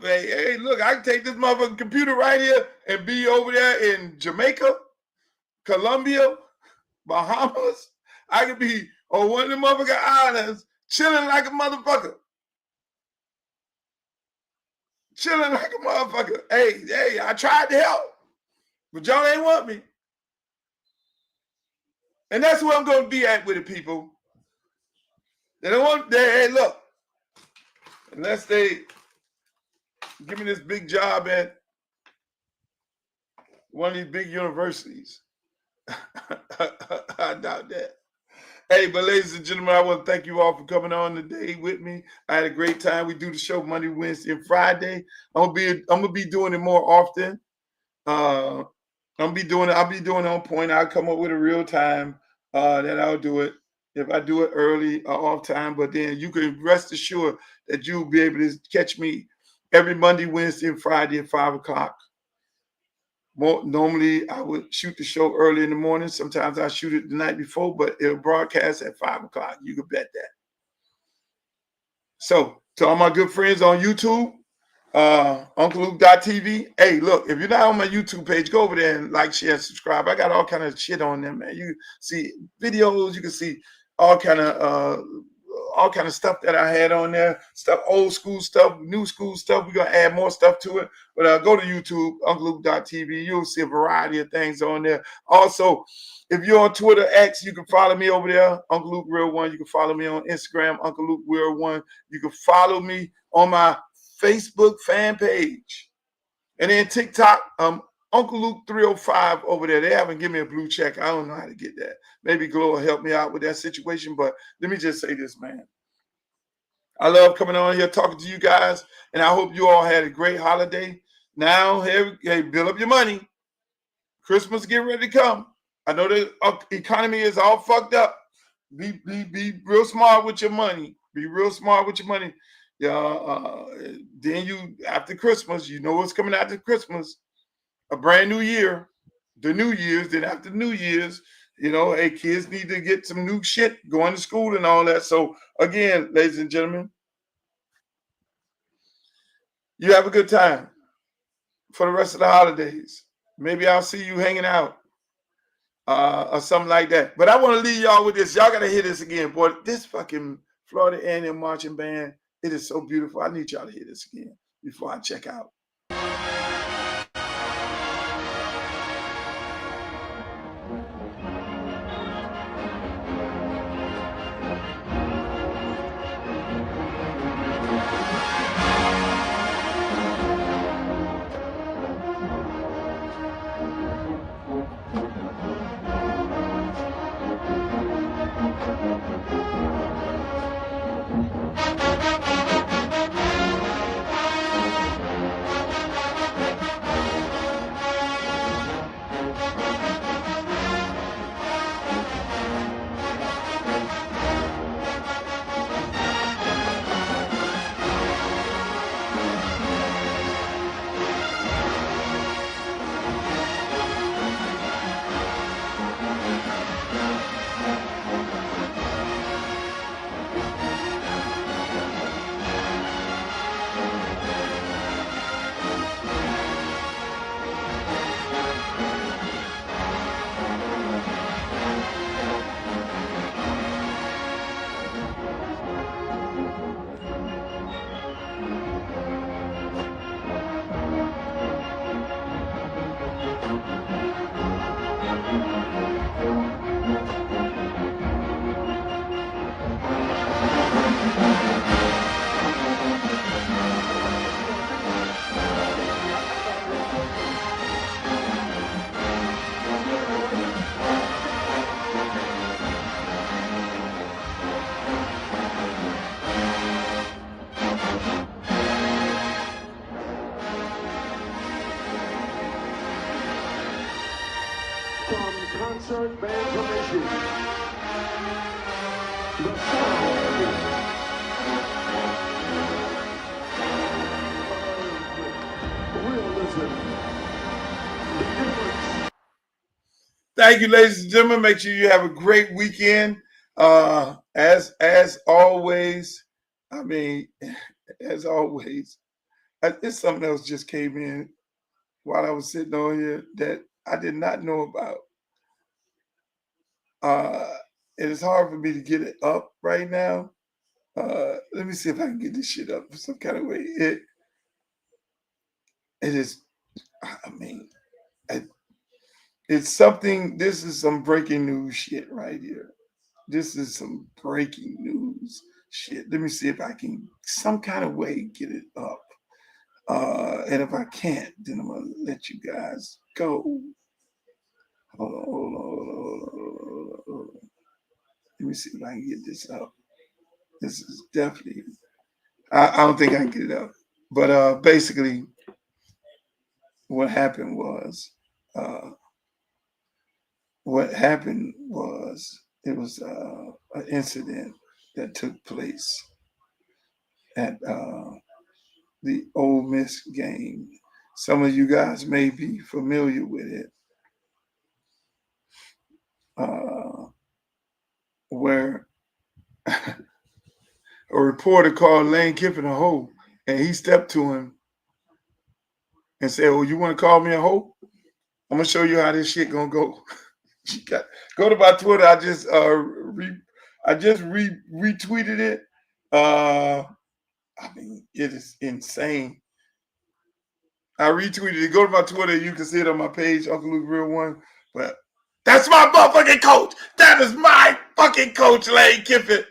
Hey, look, I can take this motherfucking computer right here and be over there in Jamaica, Colombia, Bahamas. I could be on one of the motherfucking islands chilling like a motherfucker. Chilling like a motherfucker. Hey, I tried to help, but y'all ain't want me. And that's where I'm going to be at with the people. They don't want, hey, look, unless they give me this big job at one of these big universities. I doubt that. Hey, but ladies and gentlemen, I want to thank you all for coming on today with me. I had a great time. We do the show Monday, Wednesday, and Friday. I'm gonna be doing it more often. I'll be doing it on point. I'll come up with a real time that I'll do it. If I do it early or off time, but then you can rest assured that you'll be able to catch me every Monday, Wednesday, and Friday at 5 o'clock. Normally, I would shoot the show early in the morning. Sometimes I shoot it the night before, but it'll broadcast at 5 o'clock. You can bet that. So, to all my good friends on YouTube, UncleLuke.tv. Hey, look, if you're not on my YouTube page, go over there and like, share, subscribe. I got all kind of shit on there, man. You see videos, you can see all kind of stuff that I had on there, stuff, old school stuff, new school stuff. We're gonna add more stuff to it. But go to YouTube, UncleLuke.tv. You'll see a variety of things on there. Also, if you're on Twitter, X, you can follow me over there, Uncle Luke Real One. You can follow me on Instagram, Uncle Luke Real One. You can follow me on my Facebook fan page. And then TikTok, Uncle Luke 305 over there. They haven't given me a blue check. I don't know how to get that. Maybe Glow will help me out with that situation. But let me just say this, man. I love coming on here talking to you guys, and I hope you all had a great holiday. Now, hey, build up your money. Christmas getting ready to come. I know the economy is all fucked up. Be real smart with your money. Be real smart with your money. Then you, after Christmas, you know what's coming after Christmas. A brand new year, the New Year's. Then after New Year's, you know, hey, kids need to get some new shit, going to school and all that. So again, ladies and gentlemen, you have a good time for the rest of the holidays. Maybe I'll see you hanging out or something like that. But I want to leave y'all with this. Y'all got to hear this again, boy. This fucking Florida A&M marching band, it is so beautiful. I need y'all to hear this again before I check out. Concert band permission. Thank you, ladies and gentlemen. Make sure you have a great weekend. As always, I mean, as always, it's something else just came in while I was sitting on here that I did not know about. It is hard for me to get it up right now. Let me see if I can get this shit up some kind of way. It is, I mean, it's something. This is some breaking news shit right here. This is some breaking news shit. Let me see if I can some kind of way get it up. And if I can't, then I'm gonna let you guys go. Hold on. Let me see if I can get this up. This is definitely. I don't think I can get it up. But basically, what happened was. It was an incident that took place at the Ole Miss game. Some of you guys may be familiar with it, where a reporter called Lane Kiffin a hoe, and he stepped to him and said, "Oh, you want to call me a hoe? I'm gonna show you how this shit gonna go." Go to my Twitter. I just retweeted it. I mean, it is insane. I retweeted it. Go to my Twitter. You can see it on my page, Uncle Luke Real One. But that's my motherfucking coach. That is my fucking coach, Lane Kiffin.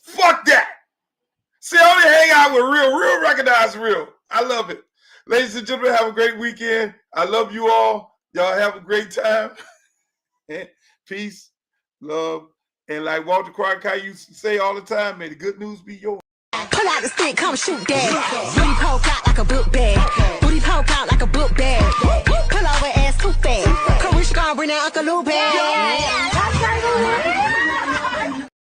Fuck that. See, I only hang out with real recognize real. I love it. Ladies and gentlemen, have a great weekend. I love you all. Y'all have a great time. Peace, love, and like Walter Cronkite used to say all the time, may the good news be yours. Pull out the stick, come shoot that. Booty poke out like a book bag. Booty poke out like a book bag. Pull over ass too fast. Come we should go bring that Uncle Lou back.